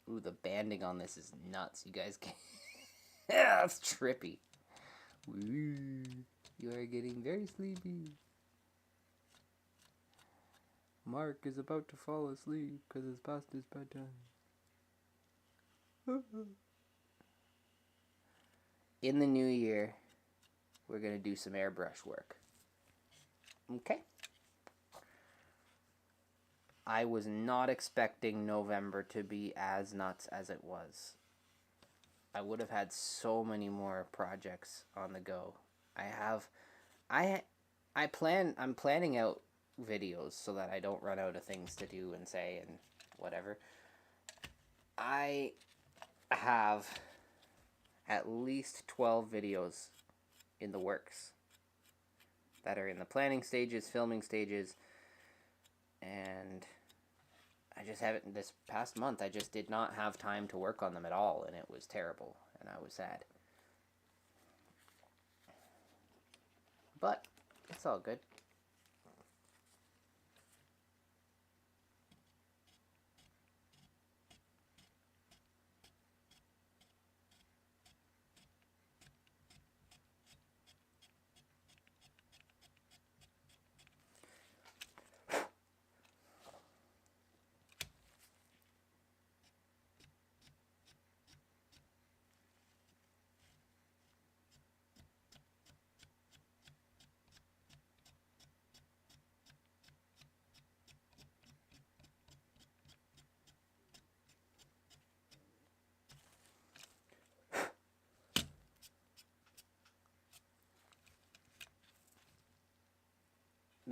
[SPEAKER 1] Ooh, the banding on this is nuts. You guys can... Yeah, that's trippy. Woo. You are getting very sleepy. Mark is about to fall asleep because it's past his bedtime. In the new year, we're going to do some airbrush work. Okay. I was not expecting November to be as nuts as it was. I would have had so many more projects on the go. I'm planning out videos so that I don't run out of things to do and say and whatever. I have at least 12 videos in the works that are in the planning stages, filming stages, and I just haven't, this past month, I just did not have time to work on them at all, and it was terrible, and I was sad. But, it's all good.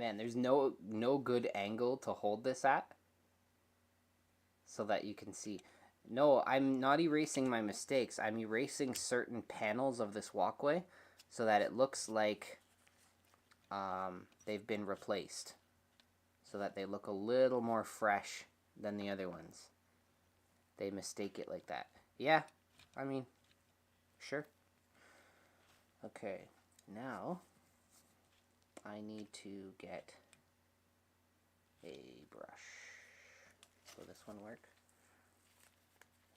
[SPEAKER 1] Man, there's no good angle to hold this at so that you can see. No, I'm not erasing my mistakes. I'm erasing certain panels of this walkway so that it looks like they've been replaced, so that they look a little more fresh than the other ones. They mistake it like that. Yeah, I mean, sure. Okay, now I need to get a brush. Will this one work?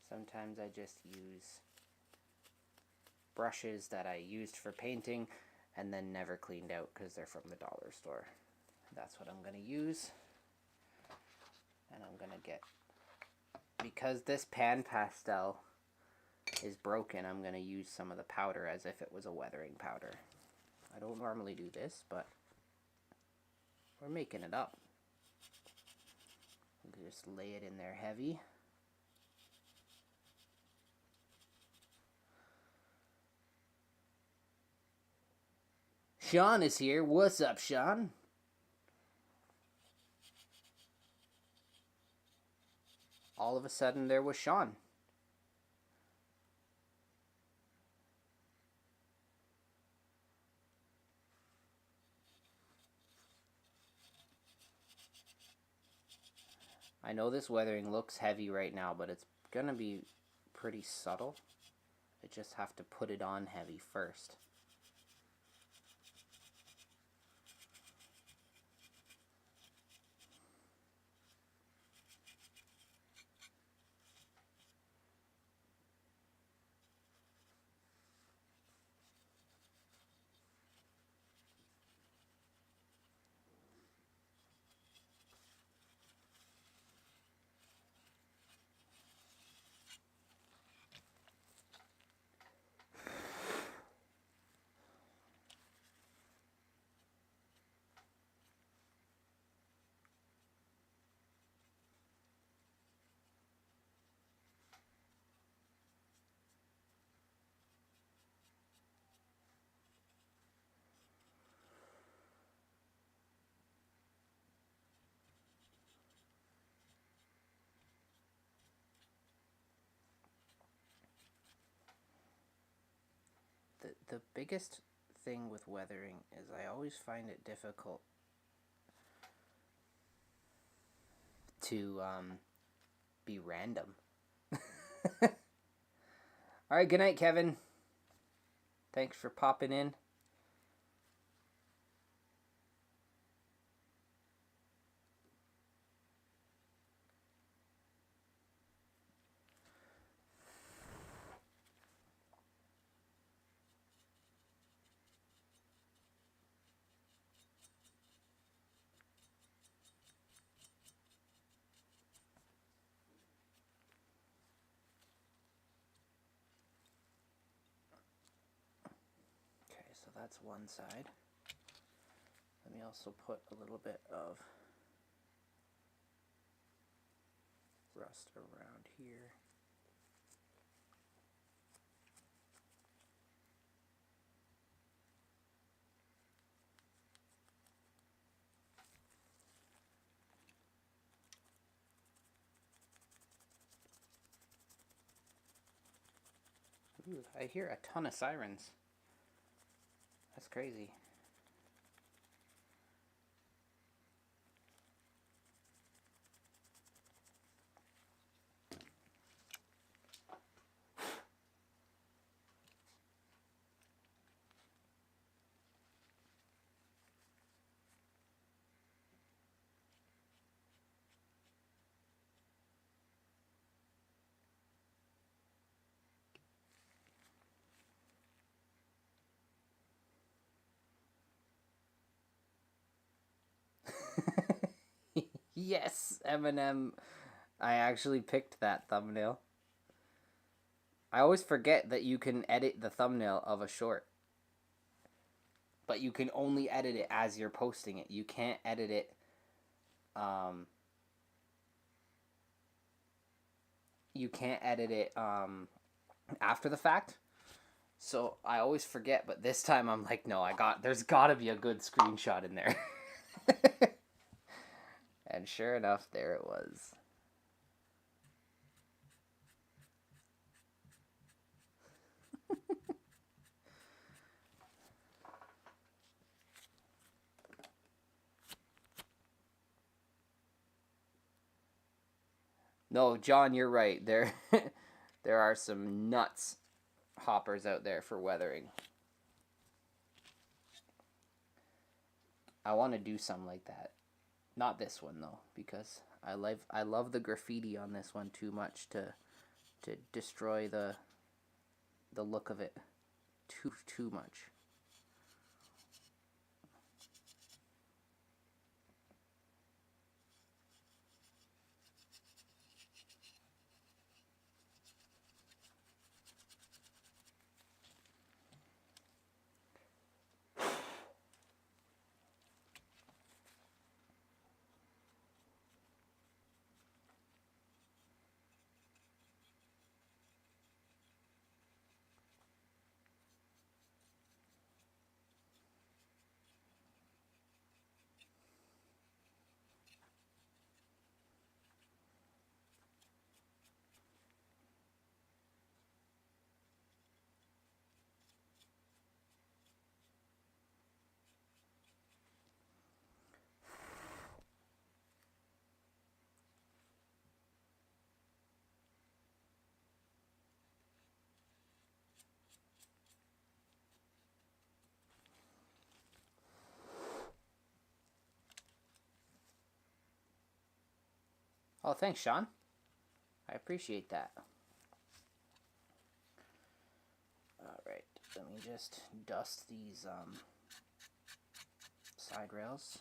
[SPEAKER 1] Sometimes I just use brushes that I used for painting and then never cleaned out because they're from the dollar store. That's what I'm going to use. And I'm going to get, because this pan pastel is broken, I'm going to use some of the powder as if it was a weathering powder. I don't normally do this, but we're making it up. Just lay it in there heavy. Sean is here. What's up, Sean? All of a sudden, there was Sean. I know this weathering looks heavy right now, but it's gonna be pretty subtle. I just have to put it on heavy first. The biggest thing with weathering is I always find it difficult to be random. Alright, good night, Kevin. Thanks for popping in. So that's one side. Let me also put a little bit of rust around here. Ooh, I hear a ton of sirens. That's crazy. Yes, Eminem. I actually picked that thumbnail. I always forget that you can edit the thumbnail of a short. But you can only edit it as you're posting it. You can't edit it after the fact. So I always forget, but this time I'm like, no, there's gotta be a good screenshot in there. And sure enough, there it was. No, John, you're right. There are some nuts hoppers out there for weathering. I want to do some like that. Not this one though, because I love the graffiti on this one too much to destroy the look of it too much. Oh, thanks, Sean. I appreciate that. Alright, let me just dust these side rails.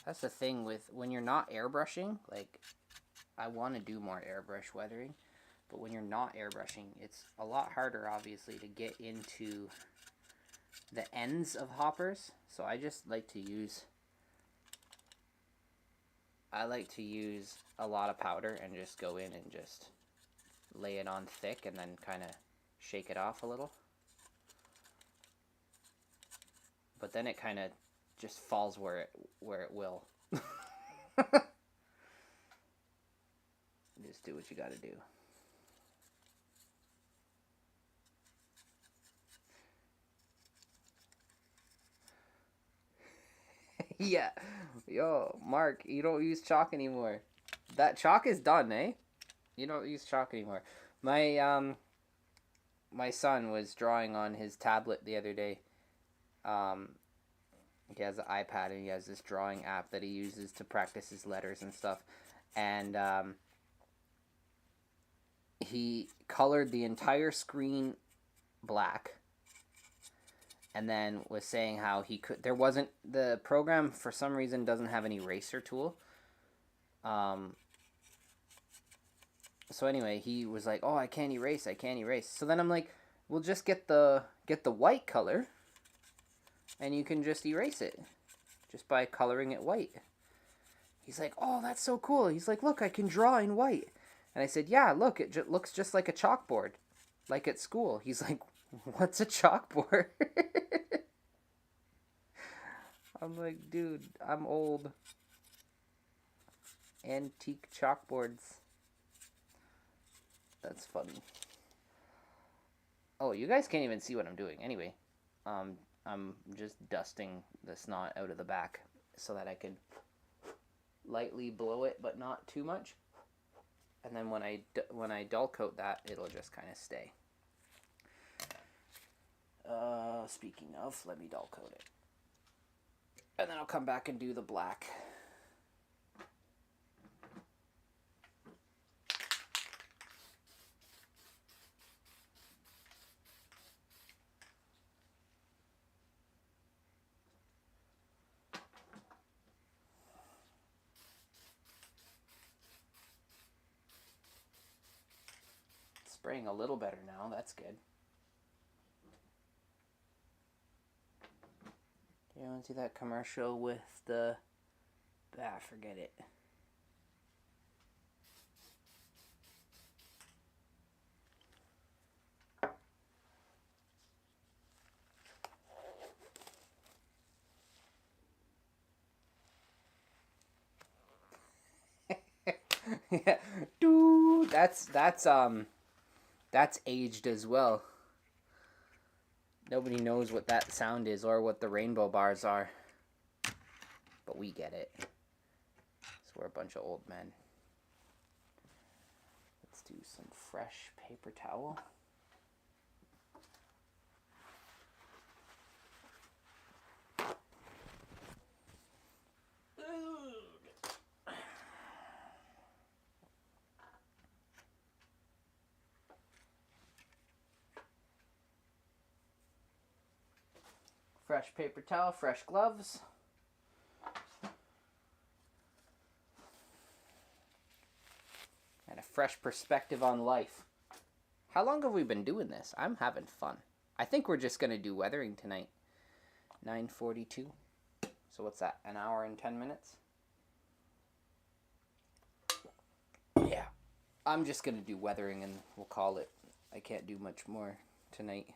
[SPEAKER 1] That's the thing with when you're not airbrushing, like, I want to do more airbrush weathering, but when you're not airbrushing, it's a lot harder, obviously, to get into the ends of hoppers. So I just like to use a lot of powder and just go in and just lay it on thick and then kind of shake it off a little. But then it kind of just falls where it will. Just do what you gotta do. Yeah. Yo, Mark, you don't use chalk anymore. That chalk is done, eh? You don't use chalk anymore. My son was drawing on his tablet the other day. He has an iPad and he has this drawing app that he uses to practice his letters and stuff. And he colored the entire screen black. And then was saying how the program for some reason doesn't have an eraser tool. So anyway, he was like, "Oh, I can't erase. So then I'm like, "We'll just get the white color, and you can just erase it, just by coloring it white." He's like, "Oh, that's so cool." He's like, "Look, I can draw in white." And I said, "Yeah, look, it looks just like a chalkboard, like at school." He's like, "What's a chalkboard?" I'm like, "Dude, I'm old. Antique chalkboards." That's funny. Oh, you guys can't even see what I'm doing. Anyway, I'm just dusting the snot out of the back so that I can lightly blow it, but not too much. And then when I dull coat that, it'll just kind of stay. Speaking of, let me dull coat it. And then I'll come back and do the black. It's spraying a little better now, that's good. You want to see that commercial with the... forget it. Dude, that's aged as well. Nobody knows what that sound is or what the rainbow bars are. But we get it. So we're a bunch of old men. Let's do some fresh paper towel. Fresh paper towel, fresh gloves. And a fresh perspective on life. How long have we been doing this? I'm having fun. I think we're just going to do weathering tonight. 9:42. So what's that? An hour and 10 minutes? Yeah. I'm just going to do weathering and we'll call it. I can't do much more tonight.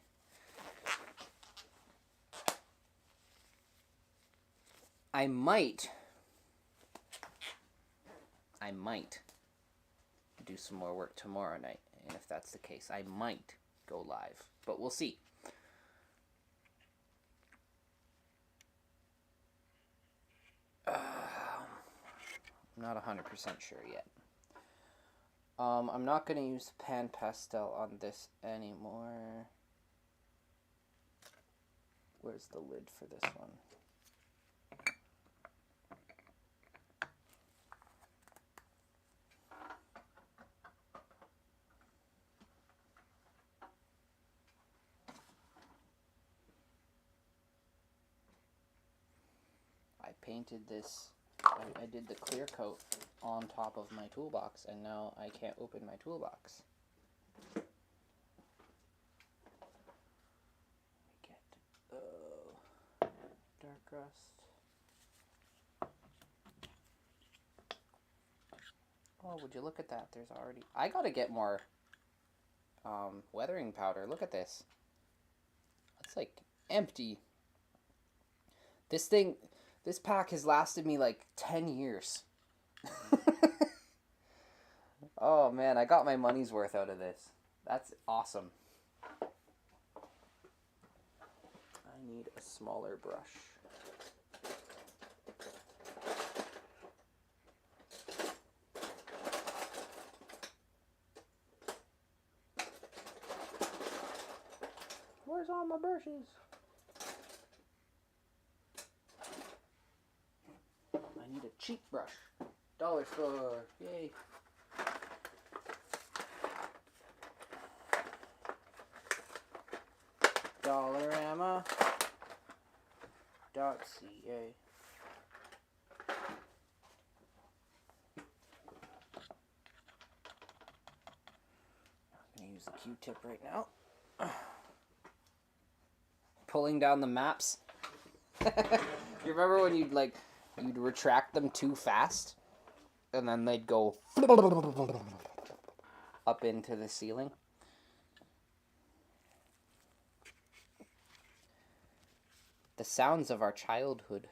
[SPEAKER 1] I might do some more work tomorrow night. And if that's the case, I might go live. But we'll see. I'm not 100% sure yet. I'm not going to use pan pastel on this anymore. Where's the lid for this one? I painted this, I did the clear coat on top of my toolbox, and now I can't open my toolbox. Get dark rust. Oh, would you look at that? There's already... I gotta get more weathering powder. Look at this. It's like empty. This pack has lasted me like 10 years. Oh man, I got my money's worth out of this. That's awesome. I need a smaller brush. Where's all my brushes? I need a cheap brush. Dollar store. Yay. Dollarama.ca. I'm going to use the Q-tip right now. Pulling down the maps. You remember when you'd retract them too fast and then they'd go up into the ceiling? The sounds of our childhood.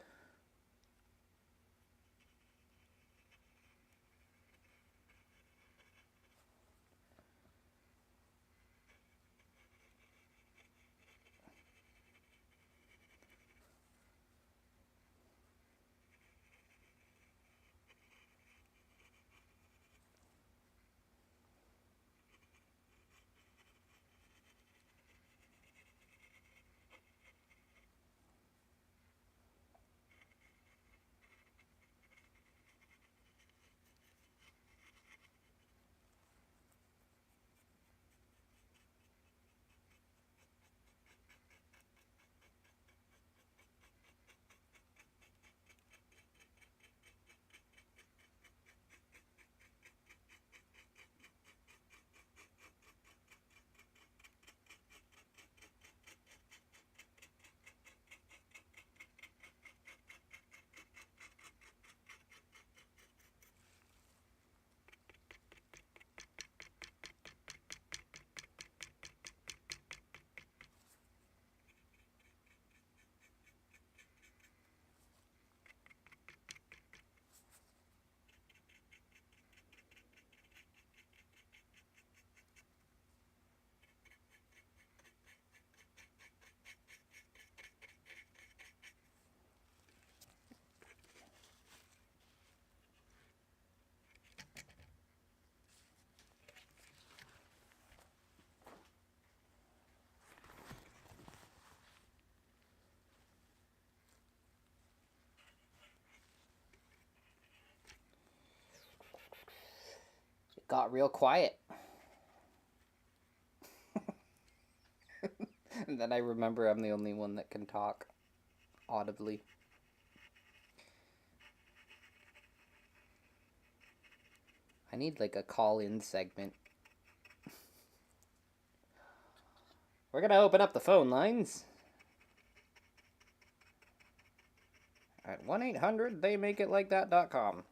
[SPEAKER 1] It got real quiet. And then I remember I'm the only one that can talk audibly. I need like a call-in segment. We're gonna open up the phone lines at 1-800-THEY-MAKE-IT-LIKE-THAT.com.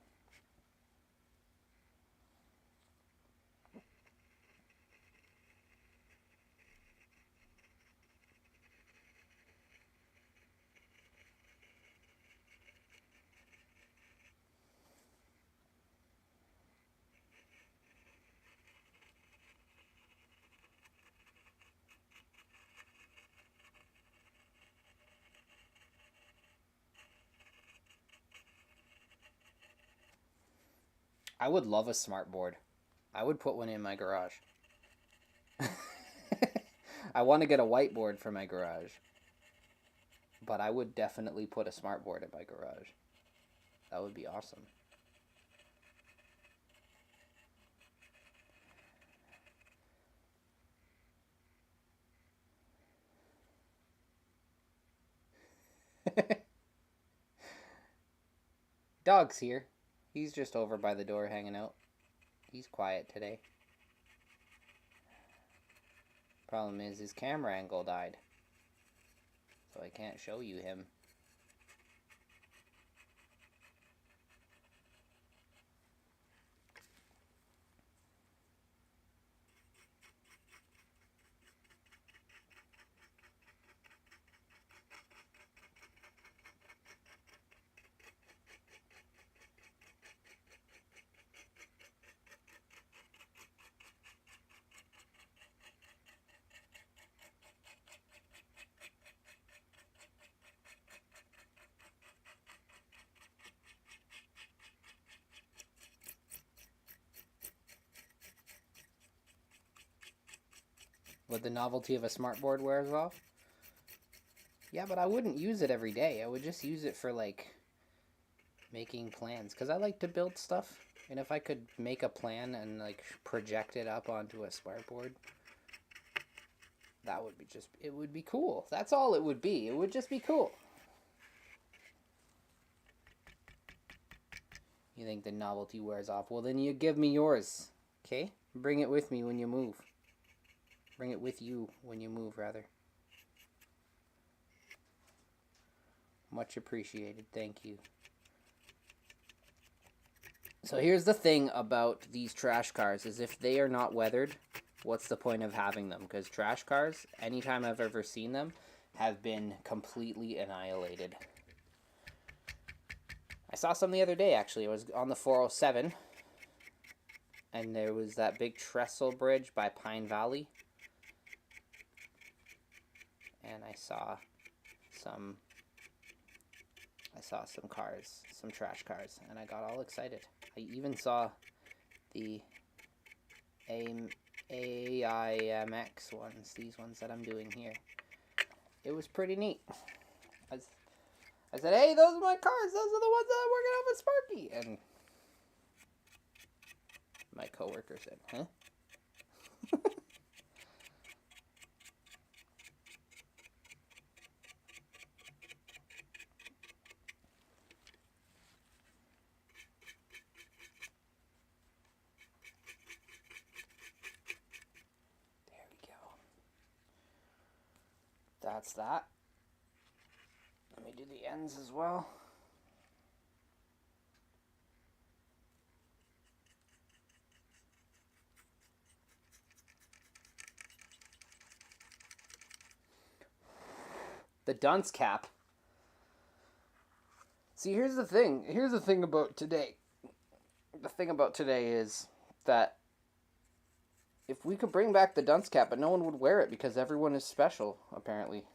[SPEAKER 1] I would love a smartboard. I would put one in my garage. I want to get a whiteboard for my garage. But I would definitely put a smartboard in my garage. That would be awesome. Dog's here. He's just over by the door hanging out. He's quiet today. Problem is his camera angle died. So I can't show you him. Would the novelty of a smartboard wears off? Yeah, but I wouldn't use it every day. I would just use it for, like, making plans. Because I like to build stuff. And if I could make a plan and, like, project it up onto a smartboard, that would be just... It would be cool. That's all it would be. It would just be cool. You think the novelty wears off? Well, then you give me yours. Okay? Bring it with me when you move. Bring it with you when you move, rather. Much appreciated. Thank you. So here's the thing about these trash cars, is if they are not weathered, what's the point of having them? Because trash cars, anytime I've ever seen them, have been completely annihilated. I saw some the other day, actually. It was on the 407, and there was that big trestle bridge by Pine Valley. And I saw some cars, some trash cars, and I got all excited. I even saw the AIMX ones, these ones that I'm doing here. It was pretty neat. I said, hey, those are my cars. Those are the ones that I'm working on with Sparky. And my coworker said, huh? That's that. Let me do the ends as well. The dunce cap. See, here's the thing. Here's the thing about today. The thing about today is that if we could bring back the dunce cap, but no one would wear it because everyone is special, apparently.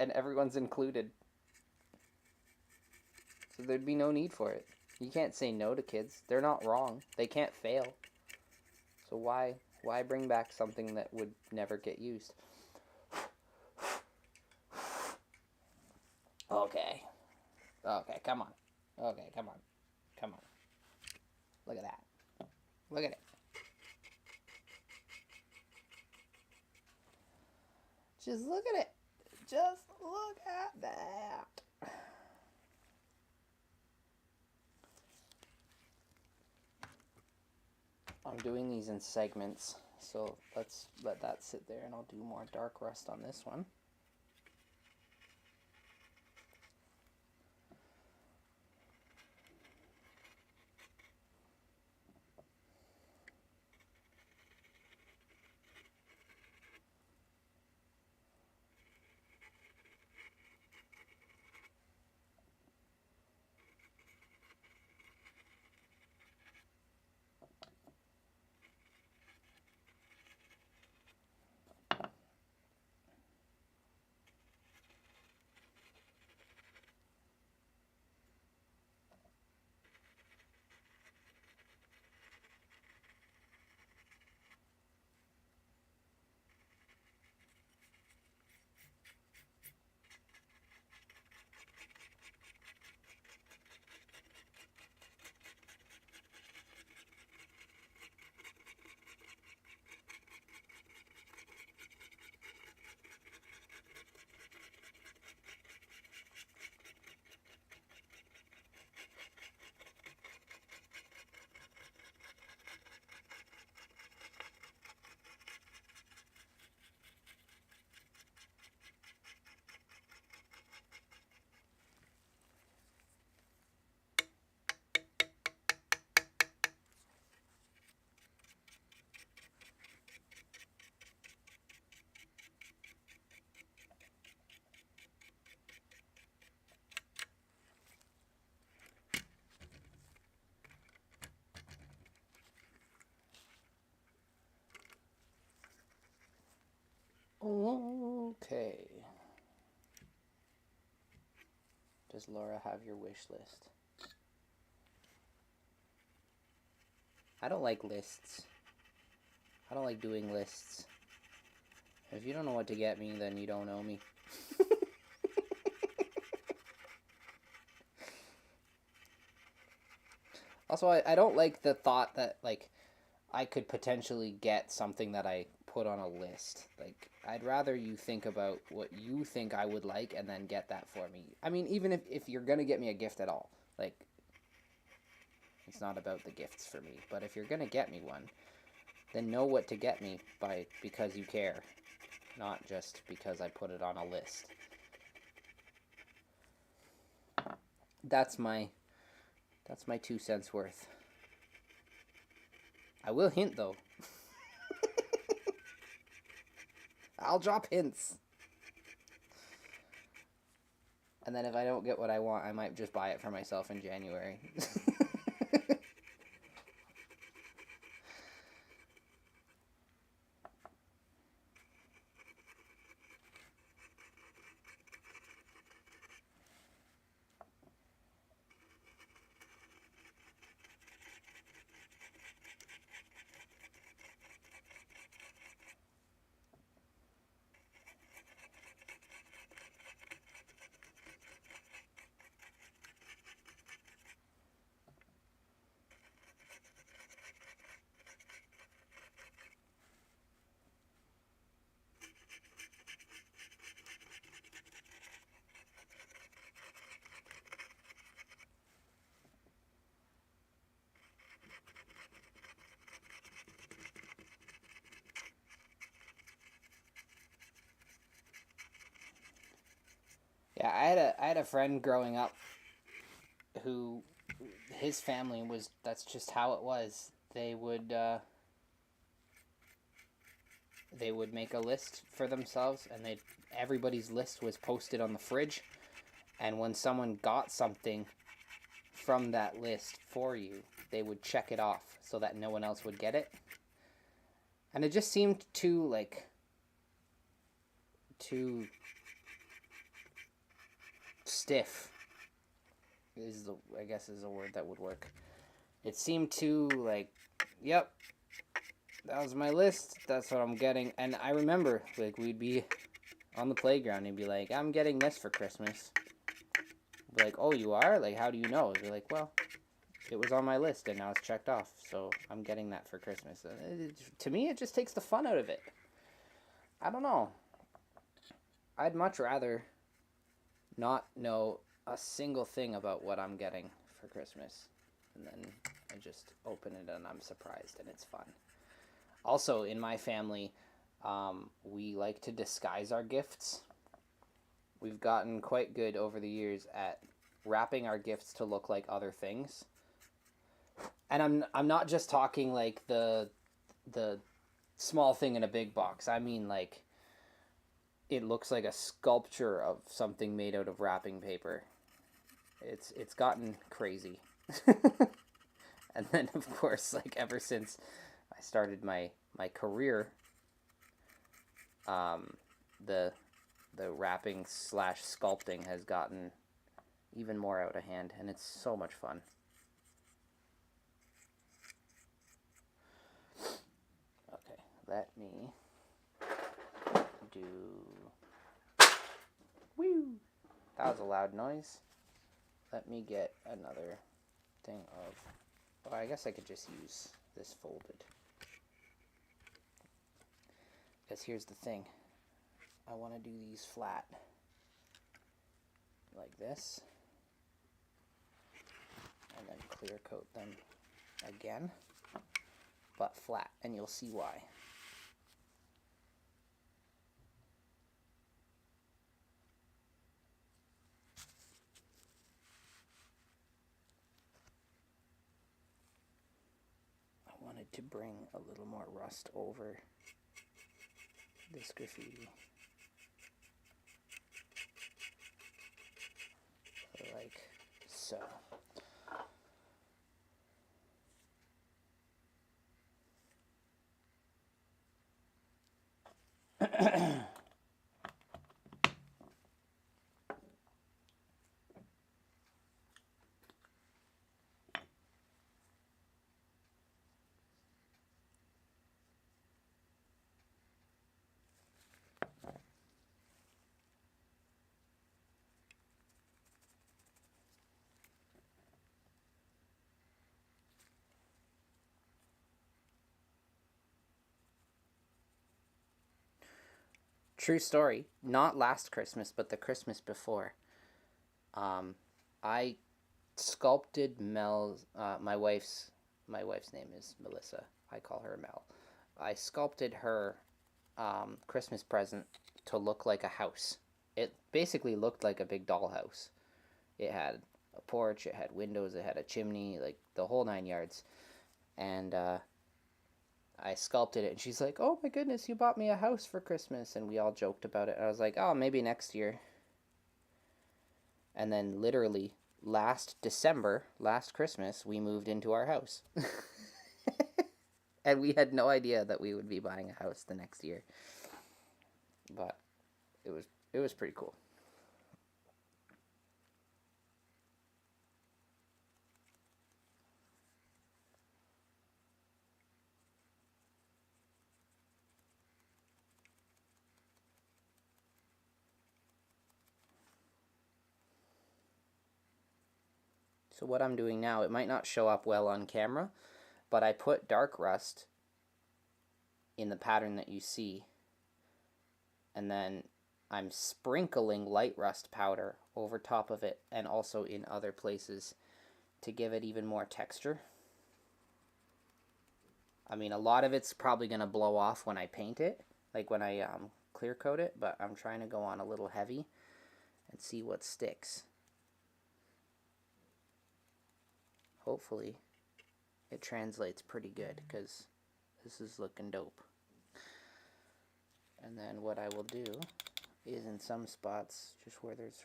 [SPEAKER 1] And everyone's included. So there'd be no need for it. You can't say no to kids. They're not wrong. They can't fail. So why bring back something that would never get used? Okay. Okay, come on. Okay, come on. Come on. Look at that. Look at it. Just look at it. Just look at that. I'm doing these in segments, so let's let that sit there and I'll do more dark rust on this one. Okay. Does Laura have your wish list? I don't like lists. I don't like doing lists. If you don't know what to get me, then you don't know me. Also, I don't like the thought that, like, I could potentially get something that I put on a list. Like, I'd rather you think about what you think I would like and then get that for me. I mean, even if you're going to get me a gift at all, like, it's not about the gifts for me. But if you're going to get me one, then know what to get me because you care, not just because I put it on a list. That's my 2 cents worth. I will hint, though. I'll drop hints. And then if I don't get what I want, I might just buy it for myself in January. Yeah, I had a friend growing up who his family was, that's just how it was. They would make a list for themselves, and everybody's list was posted on the fridge, and when someone got something from that list for you, they would check it off so that no one else would get it. And it just seemed too stiff I guess is a word that would work. It seemed too yep, that was my list, that's what I'm getting. And I remember, we'd be on the playground and he'd be like, I'm getting this for Christmas. I'd be like, oh, you are? Like, how do you know? I'd be like, well, it was on my list and now it's checked off. So I'm getting that for Christmas. To me, it just takes the fun out of it. I don't know. I'd much rather not know a single thing about what I'm getting for Christmas. And then I just open it and I'm surprised and it's fun. Also, in my family, we like to disguise our gifts. We've gotten quite good over the years at wrapping our gifts to look like other things. And I'm not just talking like the small thing in a big box. I mean like it looks like a sculpture of something made out of wrapping paper. It's gotten crazy. And then of course, like ever since I started my career, the wrapping / sculpting has gotten even more out of hand, and it's so much fun. Okay, let me do... Woo! That was a loud noise. Let me get another thing of... Well, I guess I could just use this folded. Because here's the thing. I want to do these flat. Like this. And then clear coat them again. But flat. And you'll see why. I wanted to bring a little more rust over this graffiti. Like so. True story. Not last Christmas, but the Christmas before. I sculpted Mel's. My wife's name is Melissa. I call her Mel. I sculpted her Christmas present to look like a house. It basically looked like a big dollhouse. It had a porch. It had windows. It had a chimney. Like the whole 9 yards. And I sculpted it, and she's like, "Oh my goodness, you bought me a house for Christmas," and we all joked about it. I was like, "Oh, maybe next year." And then literally last December, last Christmas, we moved into our house. And we had no idea that we would be buying a house the next year. But it was pretty cool. So what I'm doing now, it might not show up well on camera, but I put dark rust in the pattern that you see, and then I'm sprinkling light rust powder over top of it and also in other places to give it even more texture. I mean, a lot of it's probably going to blow off when I paint it, like when I clear coat it, but I'm trying to go on a little heavy and see what sticks. Hopefully it translates pretty good, because this is looking dope. And then what I will do is in some spots, just where there's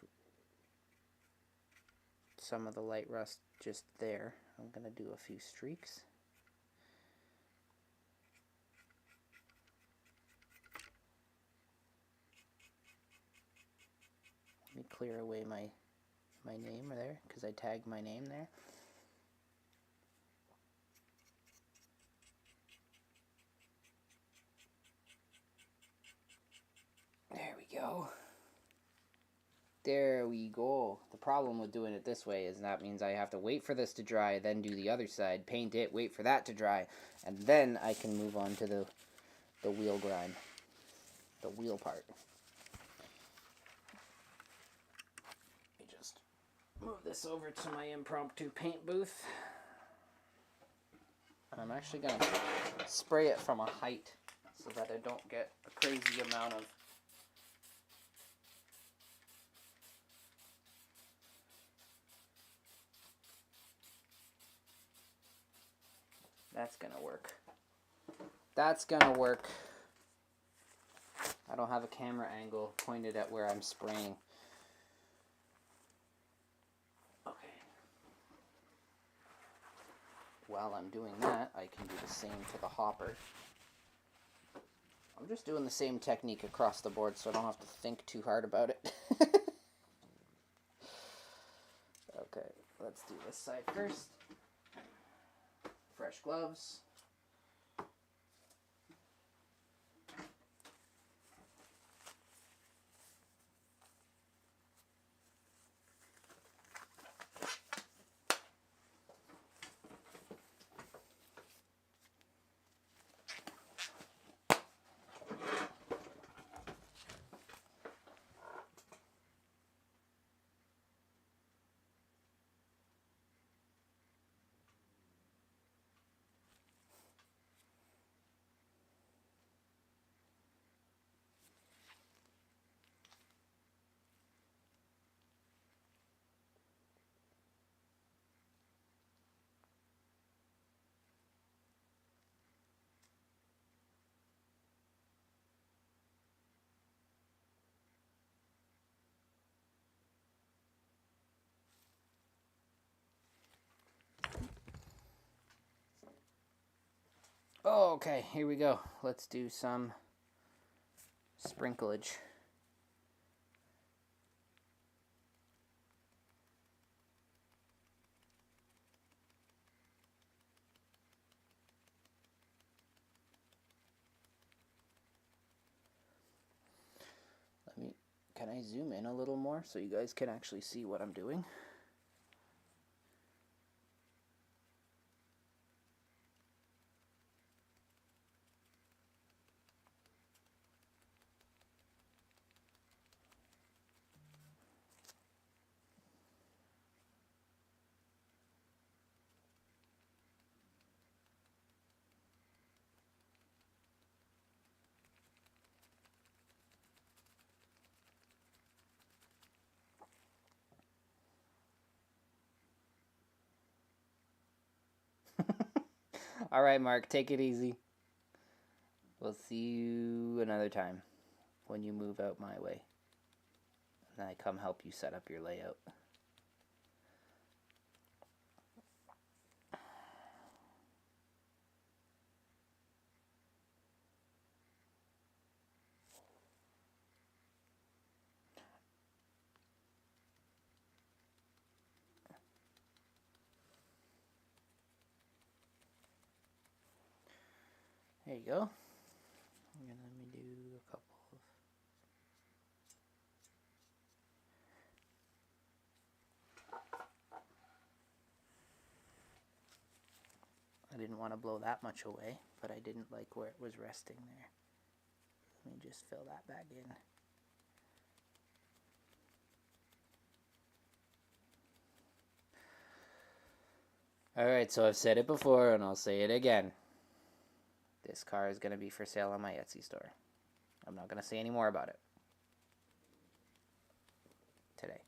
[SPEAKER 1] some of the light rust just there, I'm going to do a few streaks. Let me clear away my name there, because I tagged my name there. There we go. There we go. The problem with doing it this way is that means I have to wait for this to dry, then do the other side, paint it, wait for that to dry, and then I can move on to the wheel grind, the wheel part. Let me just move this over to my impromptu paint booth. And I'm actually going to spray it from a height so that I don't get a crazy amount of That's gonna work. That's gonna work. I don't have a camera angle pointed at where I'm spraying. Okay. While I'm doing that, I can do the same to the hopper. I'm just doing the same technique across the board so I don't have to think too hard about it. Okay, let's do this side first. Fresh gloves. Oh, okay, here we go. Let's do some sprinklage. Can I zoom in a little more so you guys can actually see what I'm doing? All right, Mark, take it easy. We'll see you another time when you move out my way. And I come help you set up your layout. There you go. And let me do a couple of... I didn't want to blow that much away, but I didn't like where it was resting there. Let me just fill that back in. Alright, so I've said it before and I'll say it again. This car is going to be for sale on my Etsy store. I'm not going to say any more about it today.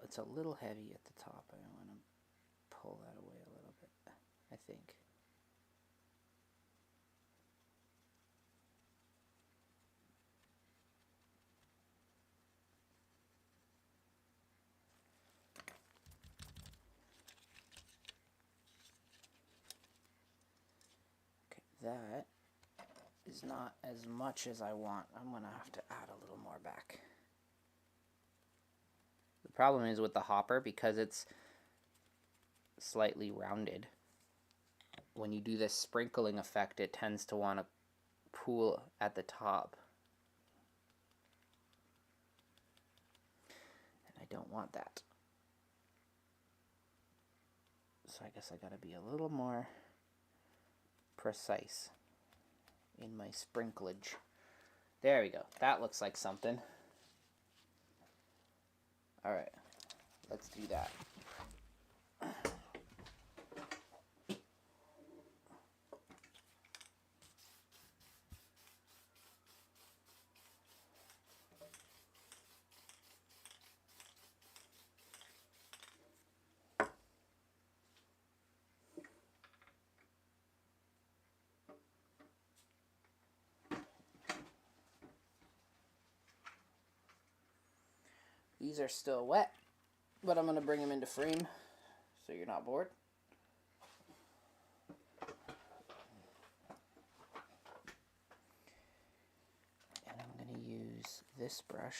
[SPEAKER 1] It's a little heavy at the top. I want to pull that away a little bit, I think. Okay, that is not as much as I want. I'm going to have to add a little more back. The problem is with the hopper, because it's slightly rounded, when you do this sprinkling effect, it tends to want to pool at the top. And I don't want that. So I guess I gotta be a little more precise in my sprinklage. There we go. That looks like something. Alright, let's do that. These are still wet, but I'm going to bring them into frame so you're not bored. And I'm going to use this brush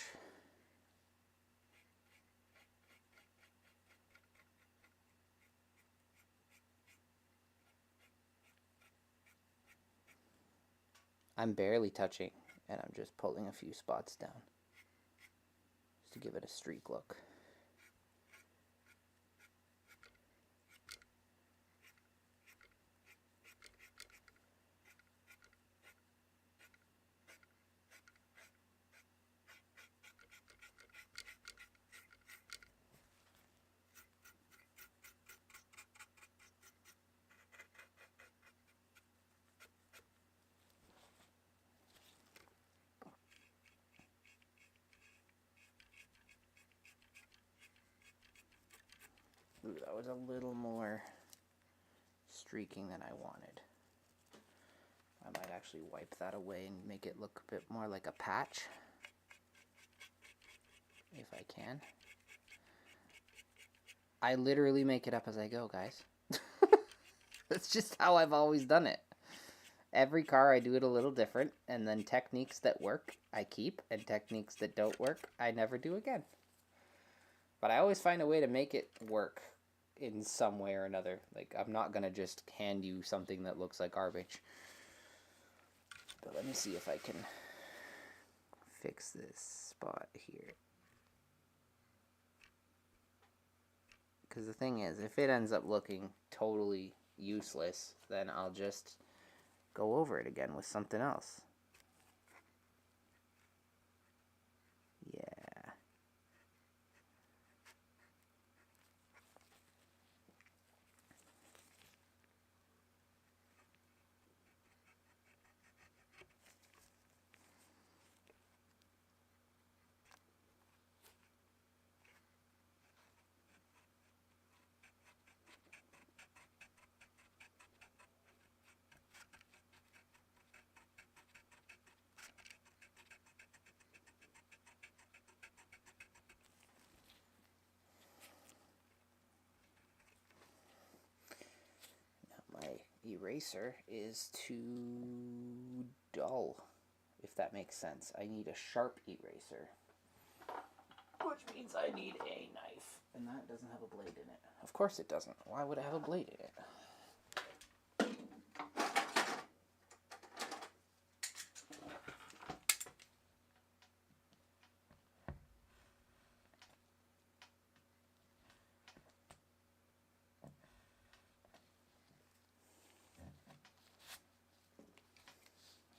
[SPEAKER 1] I'm barely touching, and I'm just pulling a few spots down just to give it a streak look. Ooh, that was a little more streaking than I wanted. I might actually wipe that away and make it look a bit more like a patch, if I can. I literally make it up as I go, guys. That's just how I've always done it. Every car I do it a little different, and then techniques that work I keep, and techniques that don't work I never do again. But I always find a way to make it work in some way or another. Like, I'm not gonna just hand you something that looks like garbage. But let me see if I can fix this spot here. Because the thing is, if it ends up looking totally useless, then I'll just go over it again with something else. Yeah. Eraser is too dull, if that makes sense. I need a sharp eraser, which means I need a knife, and that doesn't have a blade in it. Of course it doesn't. Why would it have a blade in it?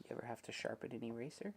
[SPEAKER 1] You ever have to sharpen an eraser?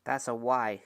[SPEAKER 1] That's a Y.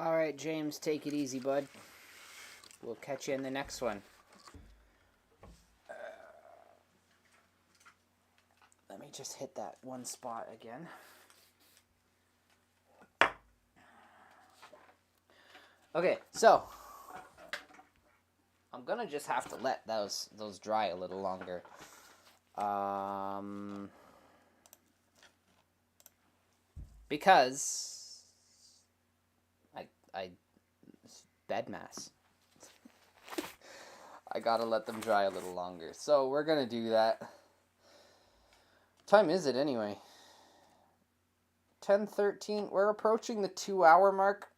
[SPEAKER 1] All right, James, take it easy, bud. We'll catch you in the next one. Let me just hit that one spot again. Okay, so I'm gonna just have to let those dry a little longer. Because I bed mass. I gotta let them dry a little longer. So we're gonna do that. What time is it anyway? 10:13. We're approaching the 2-hour mark.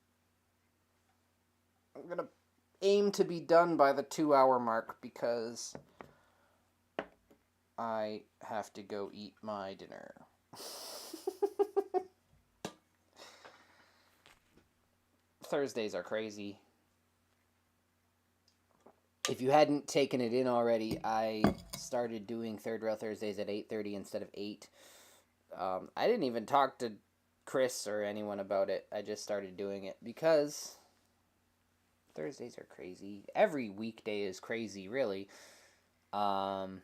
[SPEAKER 1] I'm gonna aim to be done by the 2-hour mark because I have to go eat my dinner. Thursdays are crazy. If you hadn't taken it in already, I started doing Third Rail Thursdays at 8:30 instead of 8. I didn't even talk to Chris or anyone about it. I just started doing it because Thursdays are crazy. Every weekday is crazy, really. Yeah,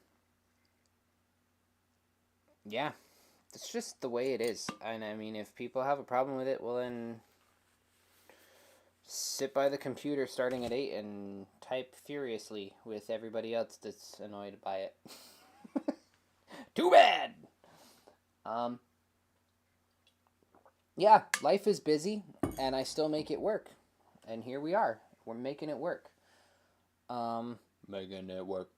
[SPEAKER 1] it's just the way it is. And I mean, if people have a problem with it, well then sit by the computer starting at 8 and type furiously with everybody else that's annoyed by it. Too bad! Yeah, life is busy, and I still make it work. And here we are. We're making it work. Making it work.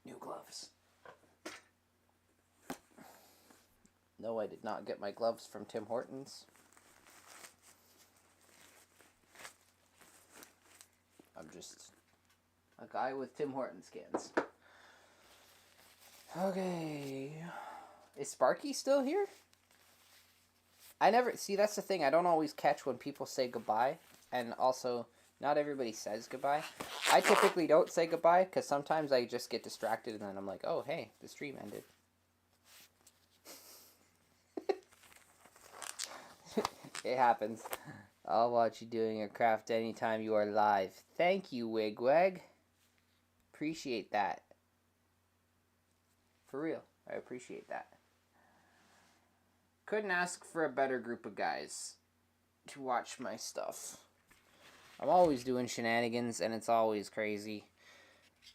[SPEAKER 1] New gloves. No, I did not get my gloves from Tim Hortons. I'm just a guy with Tim Hortons cans. Okay. Is Sparky still here? I never... See, that's the thing. I don't always catch when people say goodbye. And also, not everybody says goodbye. I typically don't say goodbye because sometimes I just get distracted and then I'm like, oh, hey, the stream ended. It happens. I'll watch you doing a craft anytime you are live. Thank you, Wigwag. Appreciate that. For real. I appreciate that. Couldn't ask for a better group of guys to watch my stuff. I'm always doing shenanigans and it's always crazy.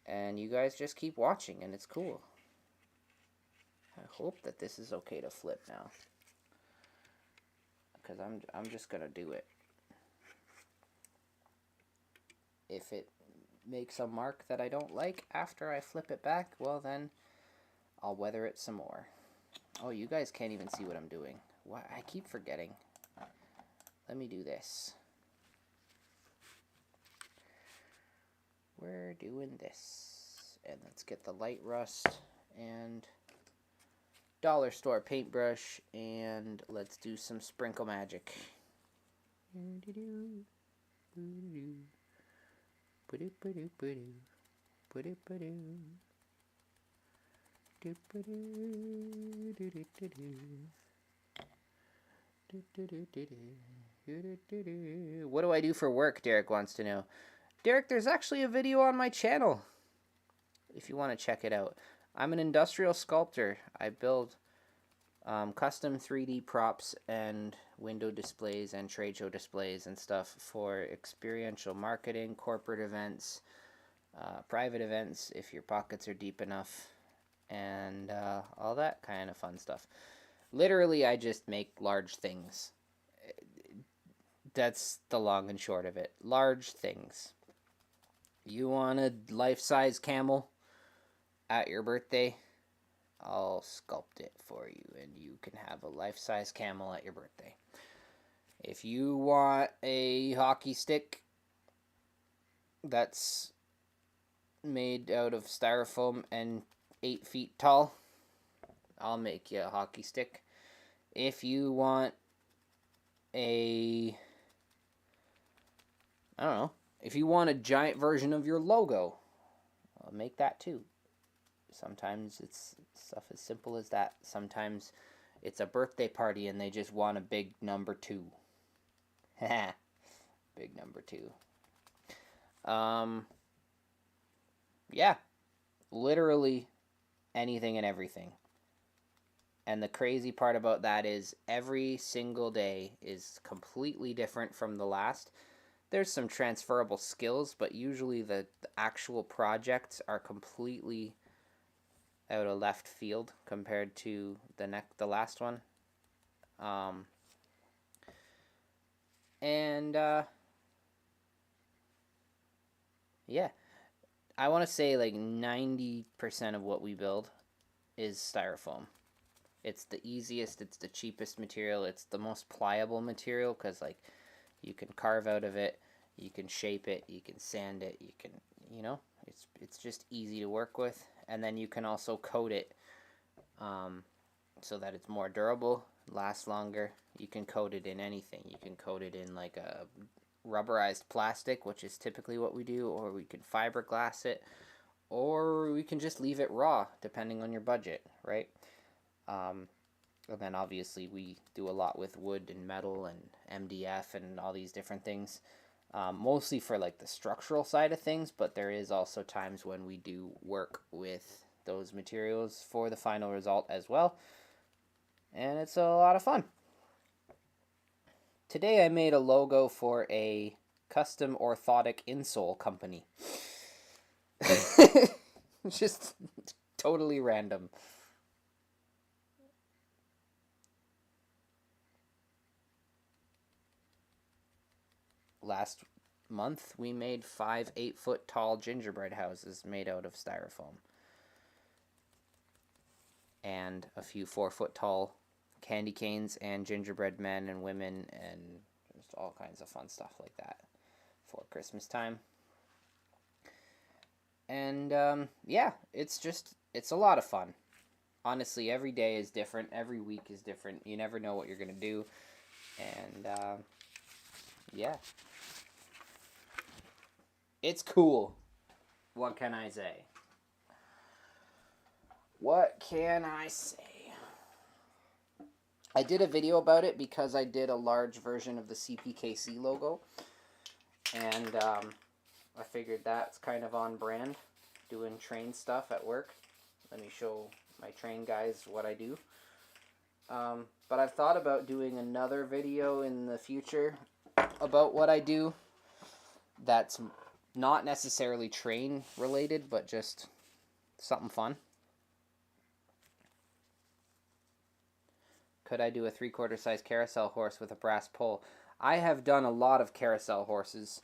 [SPEAKER 1] And you guys just keep watching and it's cool. I hope that this is okay to flip now. Because I'm just going to do it. If it makes a mark that I don't like after I flip it back, well then I'll weather it some more. Oh, you guys can't even see what I'm doing. What? I keep forgetting. Let me do this. We're doing this. And let's get the light rust and dollar store paintbrush and let's do some sprinkle magic. What do I do for work? Derek wants to know. Derek, there's actually a video on my channel if you want to check it out. I'm an industrial sculptor. I build custom 3D props and window displays and trade show displays and stuff for experiential marketing, corporate events, private events if your pockets are deep enough, and all that kind of fun stuff. Literally, I just make large things. That's the long and short of it. Large things. You want a life-size camel at your birthday? I'll sculpt it for you, and you can have a life-size camel at your birthday. If you want a hockey stick that's made out of styrofoam and 8 feet tall, I'll make you a hockey stick. If you want a... I don't know. If you want a giant version of your logo, I'll make that too. Sometimes it's stuff as simple as that. Sometimes it's a birthday party and they just want a big number 2. Big number 2. Yeah, literally anything and everything. And the crazy part about that is every single day is completely different from the last. There's some transferable skills, but usually the actual projects are completely out of left field compared to the last one. Yeah, I want to say like 90% of what we build is styrofoam. It's the easiest, it's the cheapest material, it's the most pliable material because like you can carve out of it, you can shape it, you can sand it, you can, it's just easy to work with. And then you can also coat it so that it's more durable, lasts longer. You can coat it in anything. You can coat it in like a rubberized plastic, which is typically what we do, or we can fiberglass it, or we can just leave it raw, depending on your budget, right? And then obviously we do a lot with wood and metal and MDF and all these different things, mostly for like the structural side of things, but there is also times when we do work with those materials for the final result as well, and it's a lot of fun. Today I made a logo for a custom orthotic insole company. Just totally random. Last month we made 5 8-foot tall gingerbread houses made out of styrofoam. And a few 4-foot tall candy canes and gingerbread men and women and just all kinds of fun stuff like that for Christmas time. And yeah, it's a lot of fun. Honestly, every day is different, every week is different. You never know what you're gonna do. And yeah, it's cool. What can I say? What can I say? I did a video about it because I did a large version of the CPKC logo, and I figured that's kind of on brand, doing train stuff at work. Let me show my train guys what I do. But I've thought about doing another video in the future about what I do that's not necessarily train related, but just something fun. Could I do a 3/4 size carousel horse with a brass pole? I have done a lot of carousel horses.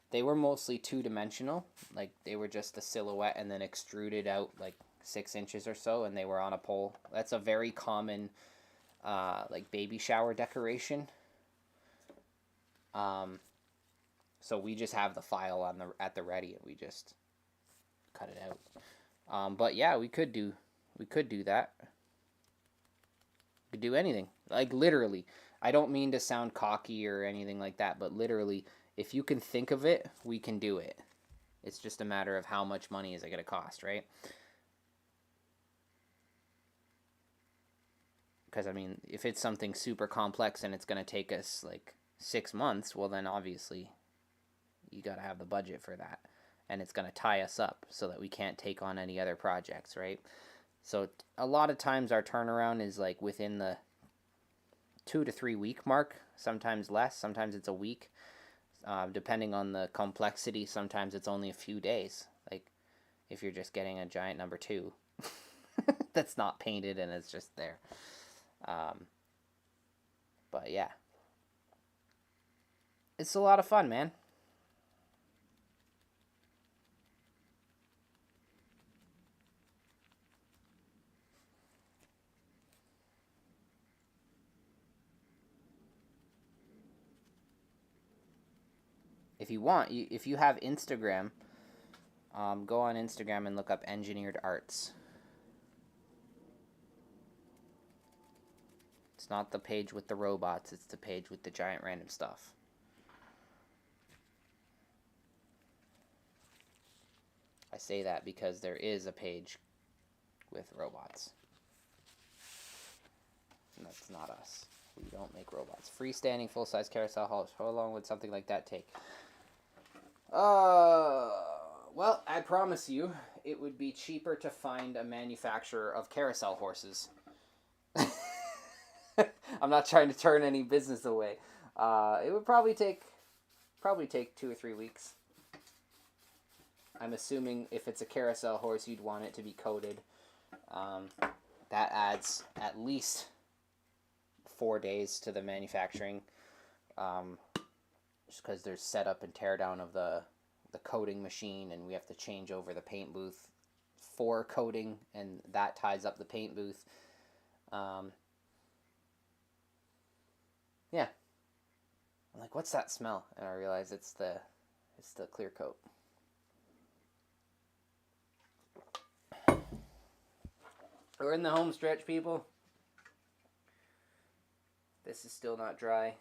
[SPEAKER 1] They were mostly 2-dimensional. Like, they were just a silhouette and then extruded out like 6 inches or so, and they were on a pole. That's a very common like baby shower decoration. So we just have the file at the ready, and we just cut it out. But yeah, we could do that. We could do anything. Like, literally. I don't mean to sound cocky or anything like that, but literally, if you can think of it, we can do it. It's just a matter of how much money is it going to cost, right? Because, I mean, if it's something super complex and it's going to take us, like, 6 months, well, then obviously you got to have the budget for that. And it's going to tie us up so that we can't take on any other projects, right? So a lot of times our turnaround is, like, within the 2 to 3 week mark, sometimes less, sometimes it's a week. Depending on the complexity, sometimes it's only a few days. Like, if you're just getting a giant number 2 that's not painted and it's just there. But yeah, it's a lot of fun, man. If you want, if you have Instagram, go on Instagram and look up Engineered Arts. It's not the page with the robots, it's the page with the giant random stuff. I say that because there is a page with robots. And That's not us. We don't make robots. Freestanding full-size carousel horse. How long would something like that take? Well, I promise you, it would be cheaper to find a manufacturer of carousel horses. I'm not trying to turn any business away. It would probably take 2 or 3 weeks. I'm assuming if it's a carousel horse, you'd want it to be coated. That adds at least 4 days to the manufacturing, just because there's setup and tear down of the coating machine, and we have to change over the paint booth for coating, and that ties up the paint booth. Yeah. I'm like, what's that smell? And I realize it's the clear coat. We're in the home stretch, people. This is still not dry.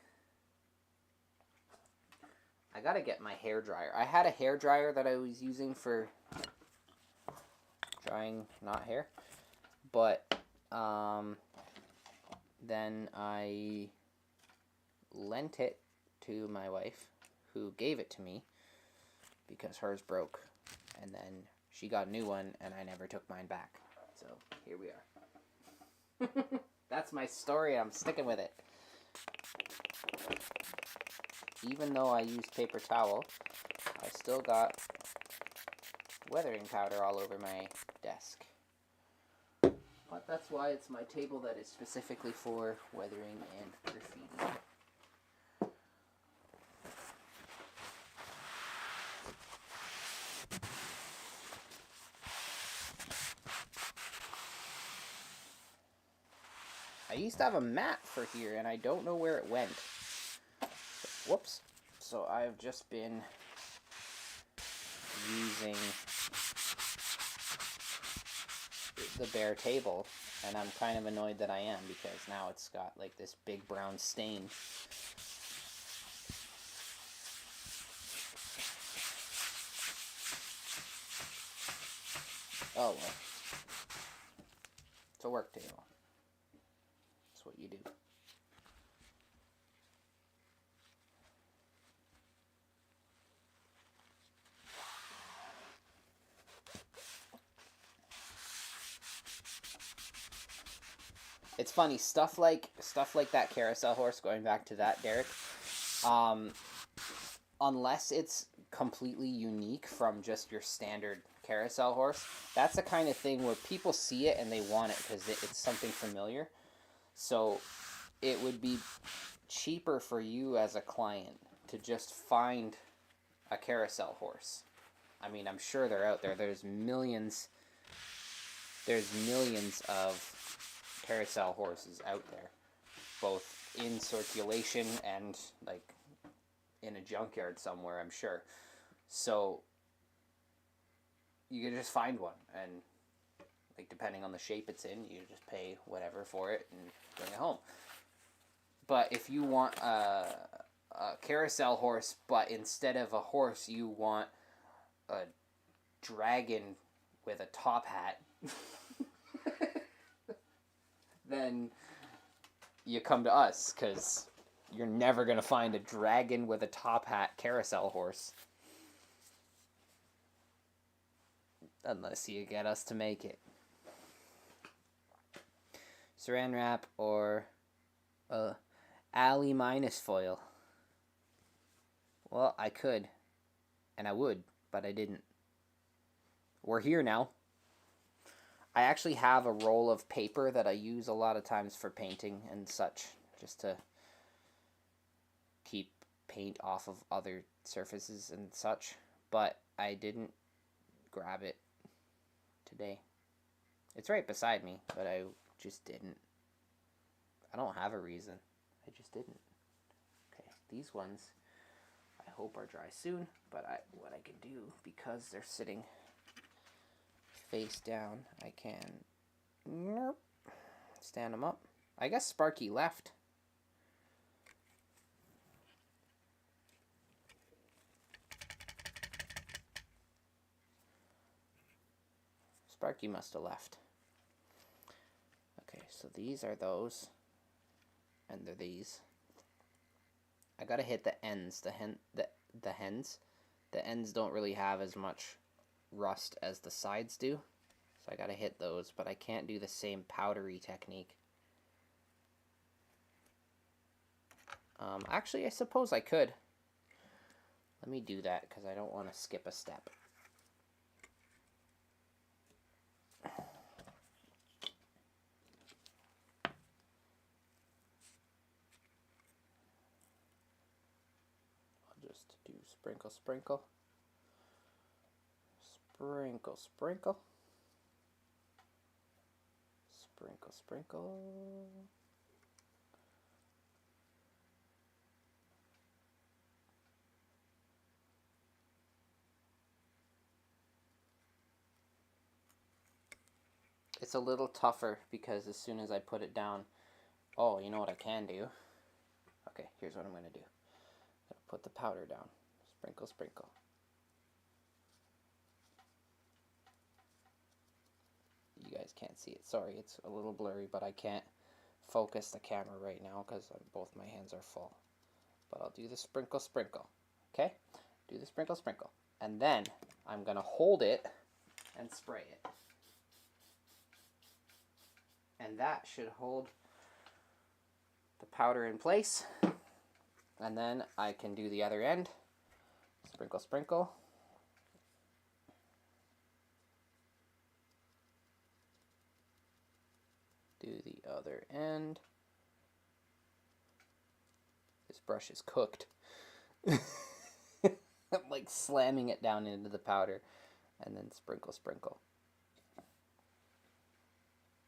[SPEAKER 1] I gotta get my hair dryer. I had a hair dryer that I was using for drying, not hair. But then I lent it to my wife, who gave it to me because hers broke. And then she got a new one, and I never took mine back. So here we are. That's my story. I'm sticking with it. Even though I used paper towel, I still got weathering powder all over my desk. But that's why it's my table that is specifically for weathering and graffiti. I used to have a mat for here, and I don't know where it went. Whoops. So I've just been using the bare table, and I'm kind of annoyed that I am, because now it's got like this big brown stain. Oh well. It's a work table. That's what you do. It's funny, stuff like that carousel horse, going back to that, Derek, unless it's completely unique from just your standard carousel horse, that's the kind of thing where people see it and they want it because it's something familiar. So it would be cheaper for you as a client to just find a carousel horse. I mean, I'm sure they're out there. There's millions of carousel horses out there, both in circulation and like in a junkyard somewhere, I'm sure. So you can just find one, and like depending on the shape it's in, you just pay whatever for it and bring it home. But if you want a carousel horse, but instead of a horse you want a dragon with a top hat, then you come to us, because you're never going to find a dragon with a top hat carousel horse. Unless you get us to make it. Saran wrap or alley minus foil. Well, I could, and I would, but I didn't. We're here now. I actually have a roll of paper that I use a lot of times for painting and such, just to keep paint off of other surfaces and such, but I didn't grab it today. It's right beside me, but I just didn't. I don't have a reason. I just didn't. Okay, these ones I hope are dry soon, but what I can do, because they're sitting face down, I can stand them up. I guess Sparky left. Sparky must have left. Okay, so these are those. and they're these. I gotta hit the ends, the hens. The ends don't really have as much rust as the sides do, so I gotta hit those, but I can't do the same powdery technique. Actually, I suppose I could. Let me do that, because I don't want to skip a step. I'll just do sprinkle, sprinkle. Sprinkle, sprinkle. Sprinkle, sprinkle. It's a little tougher because as soon as I put it down, oh, you know what I can do? Okay, here's what I'm going to do. I'm going to put the powder down. Sprinkle, sprinkle. You guys can't see it. Sorry, it's a little blurry, but I can't focus the camera right now because both my hands are full. But I'll do the sprinkle, sprinkle. Okay? Do the sprinkle, sprinkle. And then I'm going to hold it and spray it. And that should hold the powder in place. And then I can do the other end. Sprinkle, sprinkle. Do the other end. This brush is cooked. I'm like slamming it down into the powder. And then sprinkle, sprinkle.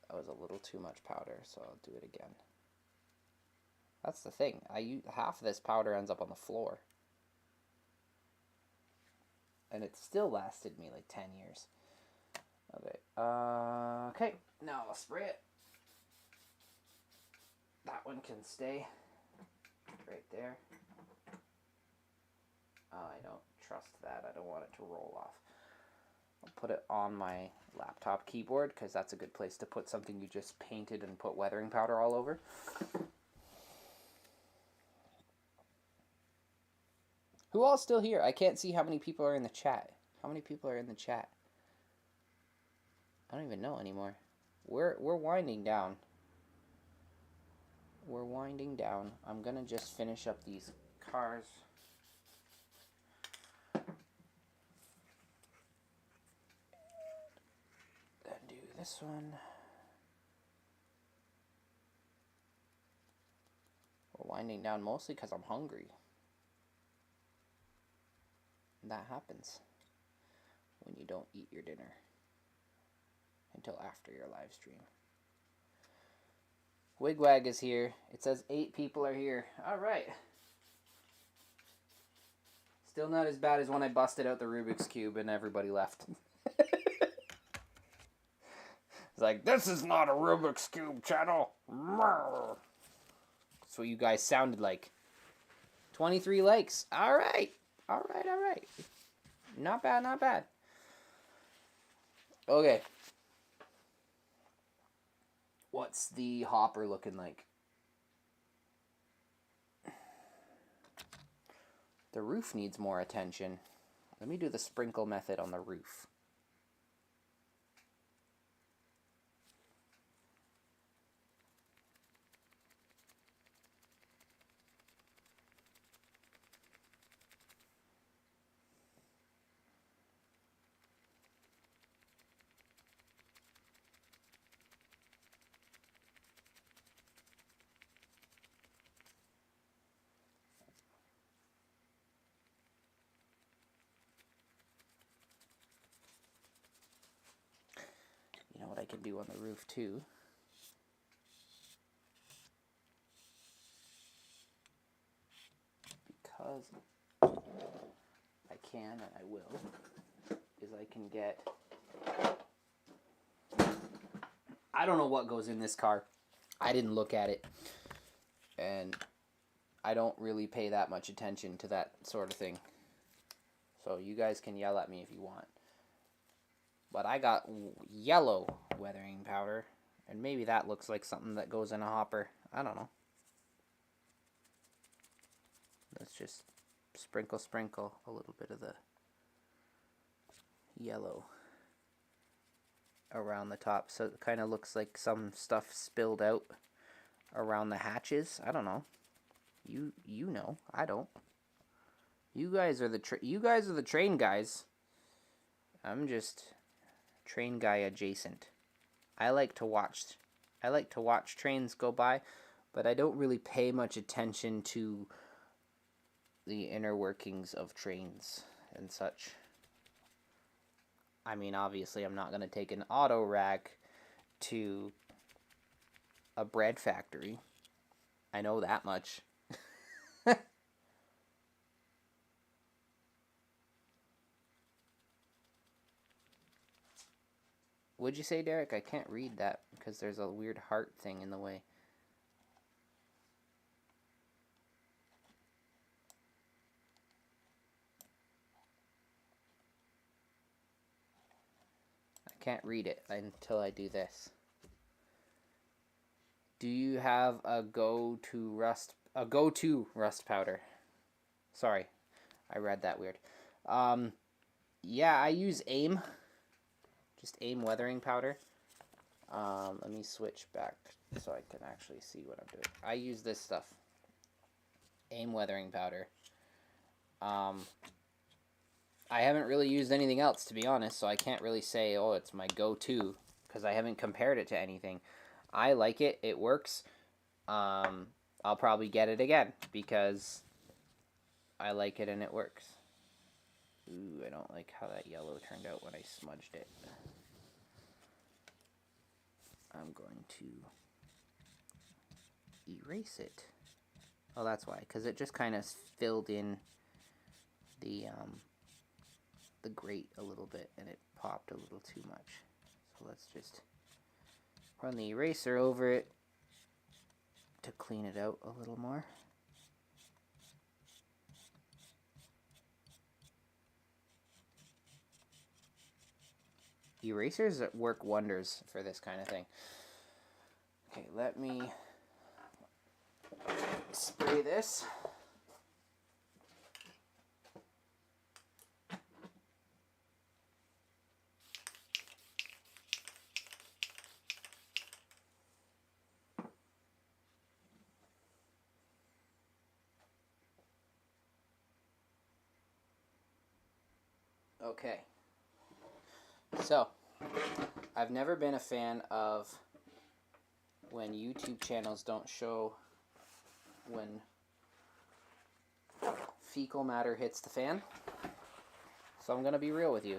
[SPEAKER 1] That was a little too much powder, so I'll do it again. That's the thing. Half of this powder ends up on the floor. And it still lasted me like 10 years. Okay. Okay, now I'll spray it. That one can stay right there. I don't trust that. I don't want it to roll off. I'll put it on my laptop keyboard because that's a good place to put something you just painted and put weathering powder all over. Who all's still here? I can't see how many people are in the chat. How many people are in the chat? I don't even know anymore. We're winding down. We're winding down. I'm gonna just finish up these cars. Then do this one. We're winding down mostly because I'm hungry. And that happens when you don't eat your dinner until after your live stream. Wigwag is here. It says 8 people are here. Alright. Still not as bad as when I busted out the Rubik's Cube and everybody left. It's like, this is not a Rubik's Cube channel. That's what you guys sounded like. 23 likes. Alright. Alright, alright. Not bad, not bad. Okay. What's the hopper looking like? The roof needs more attention. Let me do the sprinkle method on the roof. You know what I can do on the roof too? Because I can and I will, is I can get... I don't know what goes in this car. I didn't look at it. And I don't really pay that much attention to that sort of thing. So you guys can yell at me if you want. But I got yellow weathering powder. And maybe that looks like something that goes in a hopper. I don't know. Let's just sprinkle a little bit of the yellow around the top, so it kind of looks like some stuff spilled out around the hatches. I don't know. You know. I don't. You guys are the train guys. I'm just train guy adjacent. I like to watch trains go by, but I don't really pay much attention to the inner workings of trains and such. I mean, obviously, I'm not going to take an auto rack to a bread factory. I know that much. What'd you say, Derek? I can't read that because there's a weird heart thing in the way. I can't read it until I do this. Do you have a go-to rust powder? Sorry, I read that weird. Yeah, I use AIM. Just AIM weathering powder. Let me switch back so I can actually see what I'm doing. I use this stuff. AIM weathering powder. I haven't really used anything else, to be honest, so I can't really say, oh, it's my go-to, because I haven't compared it to anything. I like it. It works. I'll probably get it again, because I like it and it works. Ooh, I don't like how that yellow turned out when I smudged it. I'm going to erase it. Oh, that's why, because it just kind of filled in the grate a little bit, and it popped a little too much. So let's just run the eraser over it to clean it out a little more. Erasers work wonders for this kind of thing. Okay, let me spray this. Okay. So, I've never been a fan of when YouTube channels don't show when fecal matter hits the fan. So I'm going to be real with you.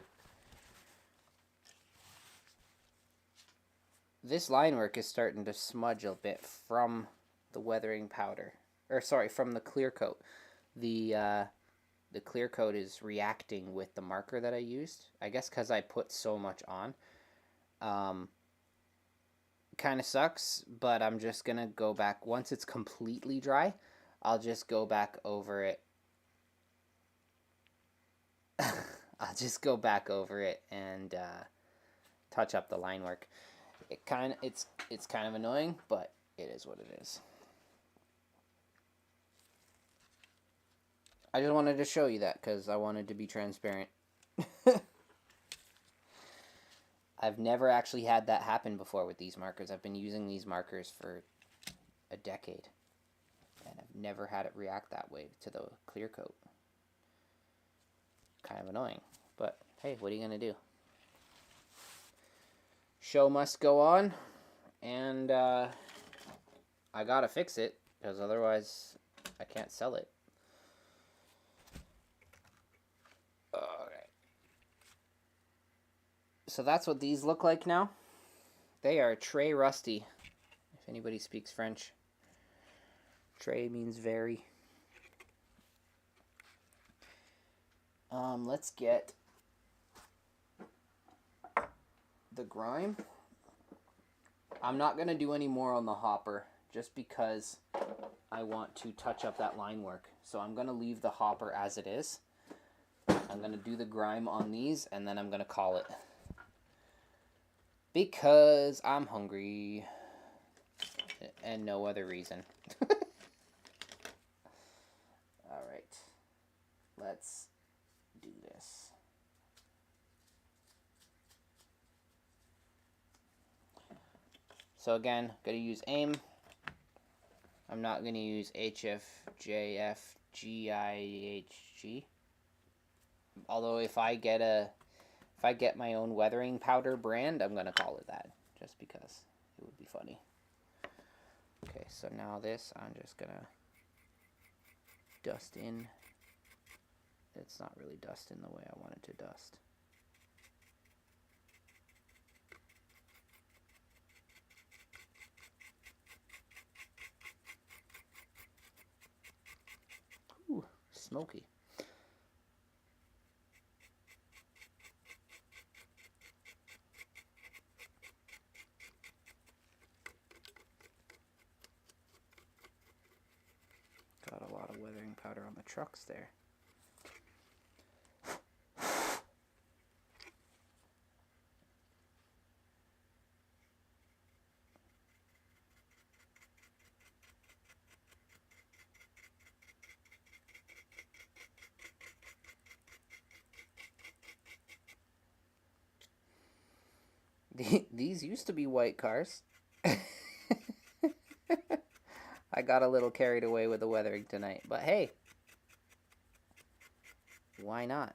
[SPEAKER 1] This line work is starting to smudge a bit from the weathering powder. Or sorry, from the clear coat. The clear coat is reacting with the marker that I used. I guess because I put so much on. Kind of sucks, but I'm just going to go back. Once it's completely dry, I'll just go back over it. I'll just go back over it and touch up the line work. It's kind of annoying, but it is what it is. I just wanted to show you that because I wanted to be transparent. I've never actually had that happen before with these markers. I've been using these markers for a decade, and I've never had it react that way to the clear coat. Kind of annoying, but hey, what are you gonna do? Show must go on, and I gotta fix it because otherwise I can't sell it. So that's what these look like now. They are très rusty, if anybody speaks French. Très means very. Let's get the grime. I'm not going to do any more on the hopper just because I want to touch up that line work. So I'm going to leave the hopper as it is. I'm going to do the grime on these and then I'm going to call it. Because I'm hungry. And no other reason. Alright. let's do this. So again, going to use aim. I'm not going to use HFJFGIHG. Although if I get my own weathering powder brand, I'm going to call it that, just because it would be funny. Okay, so now this, I'm just going to dust in. It's not really dust in the way I want it to dust. Ooh, smoky. Got a lot of weathering powder on the trucks there. These used to be white cars. I got a little carried away with the weathering tonight, but hey, why not?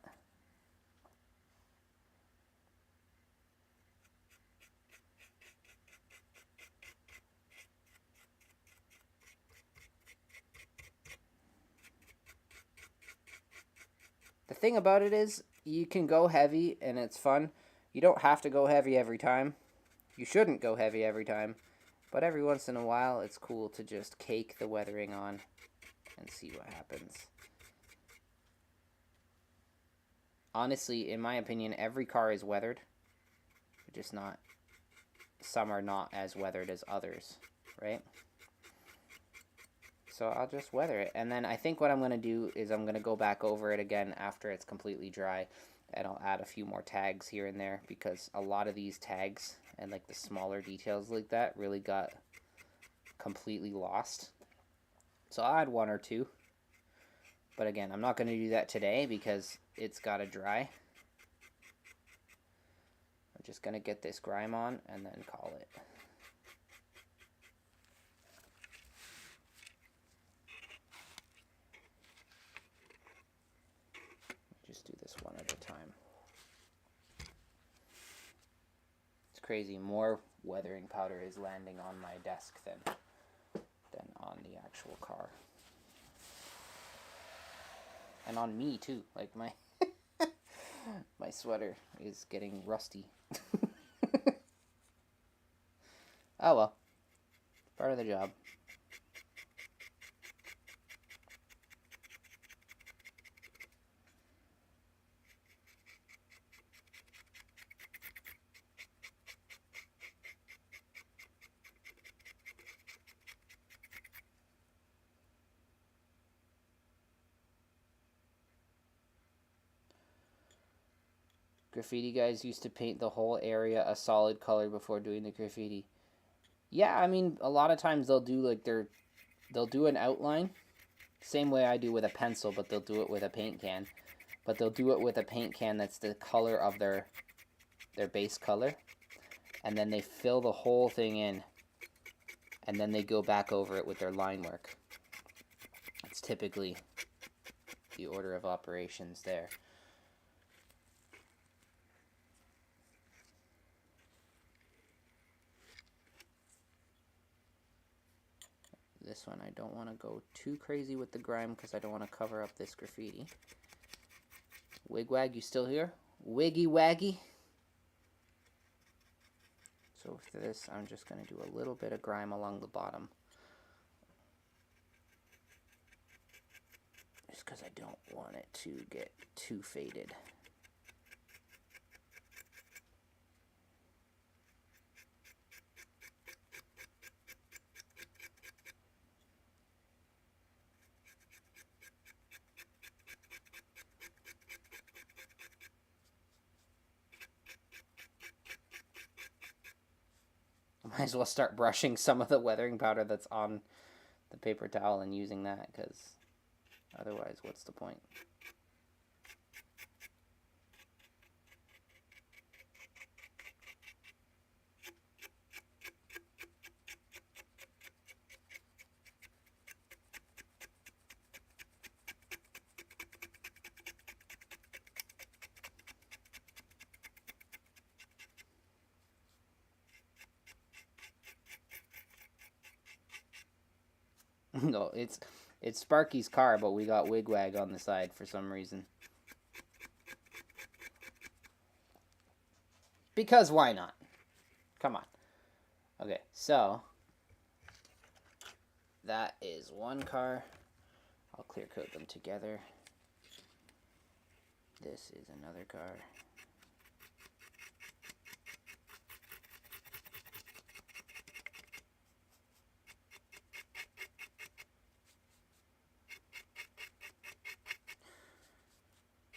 [SPEAKER 1] The thing about it is, you can go heavy and it's fun. You don't have to go heavy every time. You shouldn't go heavy every time. But every once in a while, it's cool to just cake the weathering on and see what happens. Honestly, in my opinion, every car is weathered. Just not... Some are not as weathered as others, right? So I'll just weather it. And then I think what I'm going to do is I'm going to go back over it again after it's completely dry. And I'll add a few more tags here and there, because a lot of these tags and like the smaller details like that really got completely lost. So I'll add one or two. But again, I'm not going to do that today because it's got to dry. I'm just going to get this grime on and then call it. Just do this one at a time. It's crazy. More weathering powder is landing on my desk than on the actual car. And on me too. Like my my sweater is getting rusty. Oh well. Part of the job. Graffiti guys used to paint the whole area a solid color before doing the graffiti. Yeah, I mean, a lot of times they'll do like they'll do an outline, same way I do with a pencil, but they'll do it with a paint can. But they'll do it with a paint can that's the color of their base color, and then they fill the whole thing in, and then they go back over it with their line work. It's typically the order of operations there. This one I don't want to go too crazy with the grime because I don't want to cover up this graffiti. Wigwag, you still here? Wiggy waggy. So for this, I'm just going to do a little bit of grime along the bottom. Just because I don't want it to get too faded. Might as well start brushing some of the weathering powder that's on the paper towel and using that, because otherwise, what's the point? No, it's Sparky's car, but we got Wigwag on the side for some reason. Because why not? Come on. Okay, so that is one car. I'll clear coat them together. This is another car.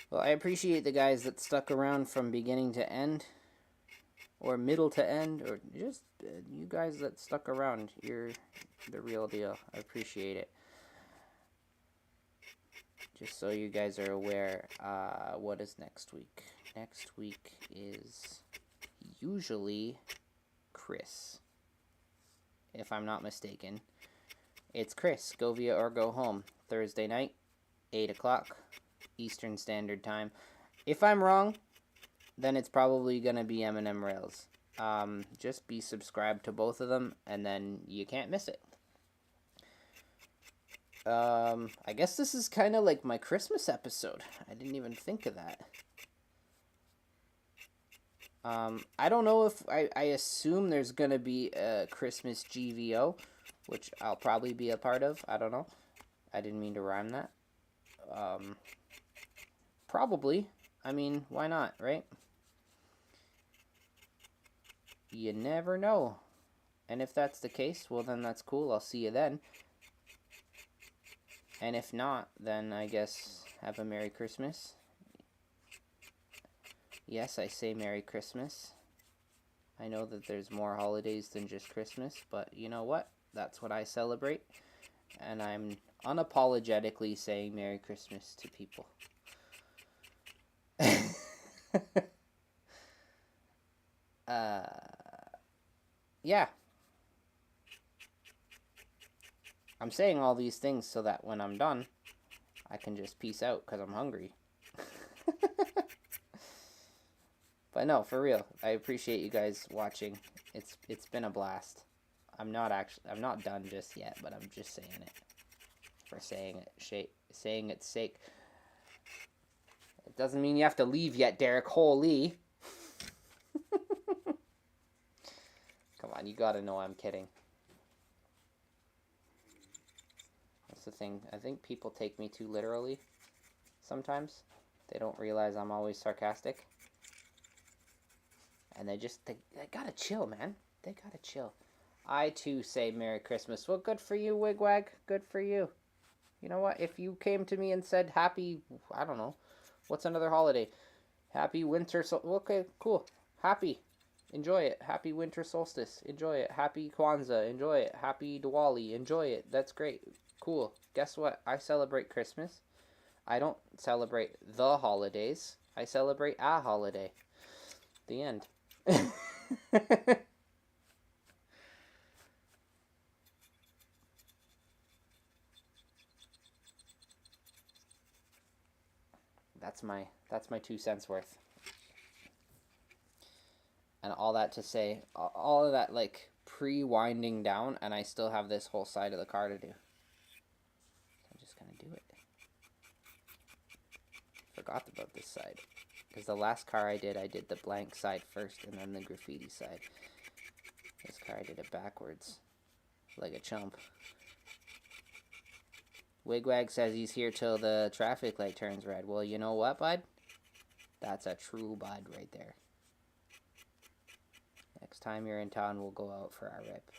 [SPEAKER 1] Well, I appreciate the guys that stuck around from beginning to end, or middle to end, or just you guys that stuck around. You're the real deal. I appreciate it. Just so you guys are aware, what is next week? Next week is usually Chris, if I'm not mistaken. It's Chris, Go Via or Go Home, Thursday night, 8 o'clock, Eastern Standard Time. If I'm wrong, then it's probably going to be M&M Rails. Just be subscribed to both of them, and then you can't miss it. I guess this is kind of like my Christmas episode. I didn't even think of that. I don't know if I assume there's going to be a Christmas GVO, which I'll probably be a part of. I don't know. I didn't mean to rhyme that. Probably. I mean, why not, right? You never know. And if that's the case, well, then that's cool. I'll see you then. And if not, then I guess have a Merry Christmas. Yes, I say Merry Christmas. I know that there's more holidays than just Christmas, but you know what? That's what I celebrate. And I'm unapologetically saying Merry Christmas to people. Yeah. I'm saying all these things so that when I'm done, I can just peace out because I'm hungry. But no, for real, I appreciate you guys watching. It's been a blast. I'm not done just yet, but I'm just saying it for saying its sake. It doesn't mean you have to leave yet, Derek. Holy. Come on, you gotta know I'm kidding. That's the thing. I think people take me too literally sometimes. They don't realize I'm always sarcastic. And they gotta chill, man. They gotta chill. I, too, say Merry Christmas. Well, good for you, Wigwag. Good for you. You know what? If you came to me and said happy, I don't know, what's another holiday? Happy winter okay, cool. Happy. Enjoy it. Happy winter solstice. Enjoy it. Happy Kwanzaa. Enjoy it. Happy Diwali. Enjoy it. That's great. Cool. Guess what? I celebrate Christmas. I don't celebrate the holidays. I celebrate a holiday. The end. That's my 2 cents worth. And all that to say, all of that like pre-winding down, and I still have this whole side of the car to do. So I'm just gonna do it. Forgot about this side. Because the last car I did the blank side first and then the graffiti side. This car I did it backwards. Like a chump. Wigwag says he's here till the traffic light turns red. Well, you know what, bud? That's a true bud right there. Next time you're in town, we'll go out for our rip.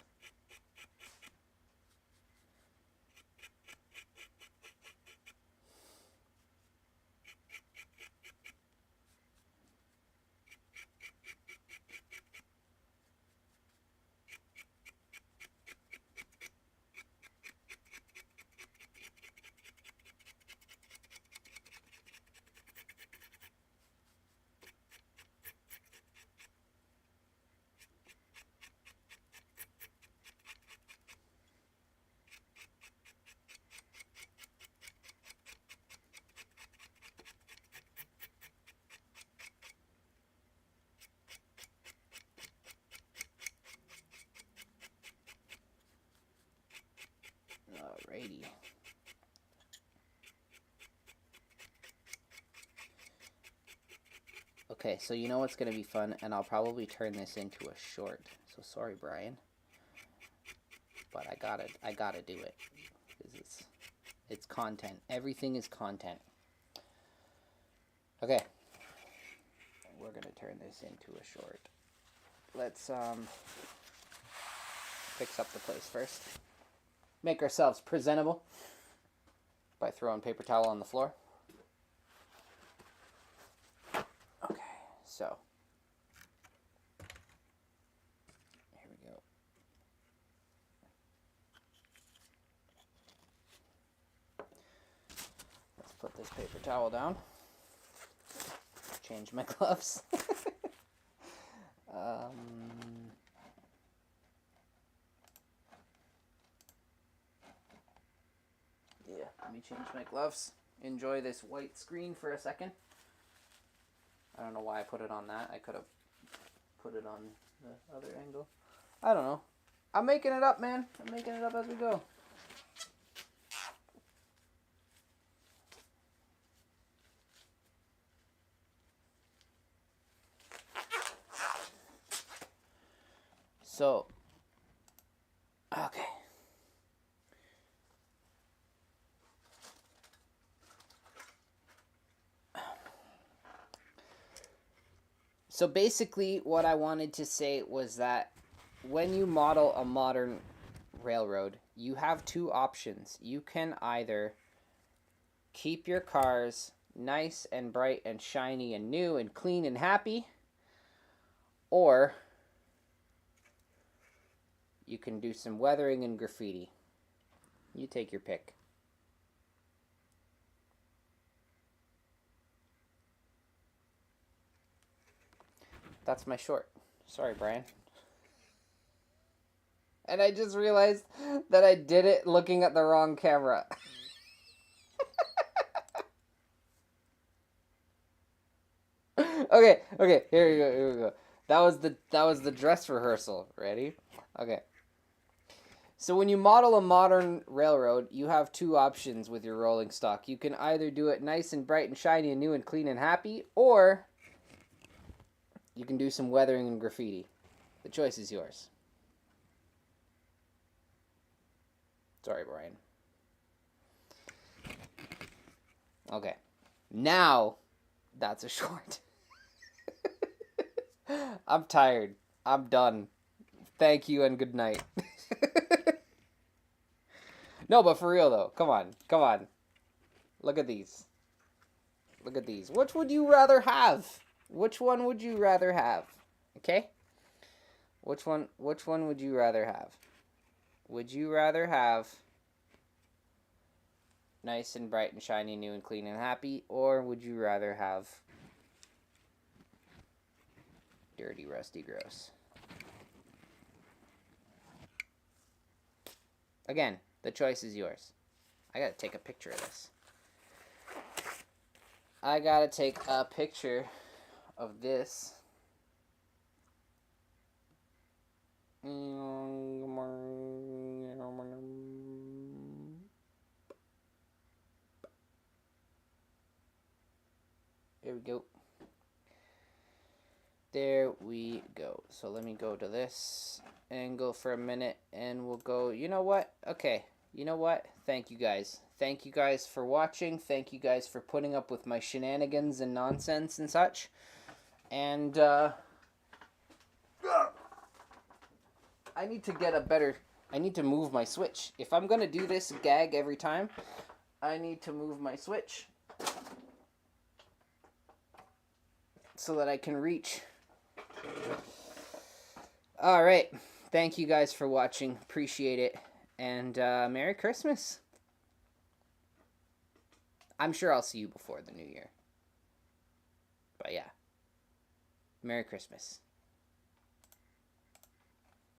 [SPEAKER 1] Okay, so you know what's going to be fun, and I'll probably turn this into a short. So sorry, Brian. But I gotta do it. Because it's content. Everything is content. Okay. We're going to turn this into a short. Let's fix up the place first. Make ourselves presentable by throwing paper towel on the floor. Okay, so here we go. Let's put this paper towel down. Change my gloves. Yeah, let me change my gloves. Enjoy this white screen for a second. I don't know why I put it on that. I could have put it on the other angle. I don't know. I'm making it up, man. I'm making it up as we go. So, okay. So basically what I wanted to say was that when you model a modern railroad, you have two options. You can either keep your cars nice and bright and shiny and new and clean and happy, or you can do some weathering and graffiti. You take your pick. That's my short. Sorry, Brian. And I just realized that I did it looking at the wrong camera. Okay, here we go. That was the dress rehearsal. Ready? Okay. So when you model a modern railroad, you have two options with your rolling stock. You can either do it nice and bright and shiny and new and clean and happy, or you can do some weathering and graffiti. The choice is yours. Sorry, Brian. Okay. Now, that's a short. I'm tired. I'm done. Thank you and good night. No, but for real though. Come on. Come on. Look at these. Look at these. Which would you rather have? Which one would you rather have? Okay? Which one would you rather have? Would you rather have nice and bright and shiny, new and clean and happy, or would you rather have dirty, rusty, gross? Again, the choice is yours. I gotta take a picture of this. I gotta take a picture of this. Here we go. There we go. So let me go to this angle for a minute and we'll go, you know what? Okay, you know what? Thank you guys. Thank you guys for watching. Thank you guys for putting up with my shenanigans and nonsense and such. And I need to get a better, I need to move my switch. If I'm going to do this gag every time, I need to move my switch so that I can reach. All right. Thank you guys for watching. Appreciate it. And Merry Christmas. I'm sure I'll see you before the new year. But yeah. Merry Christmas.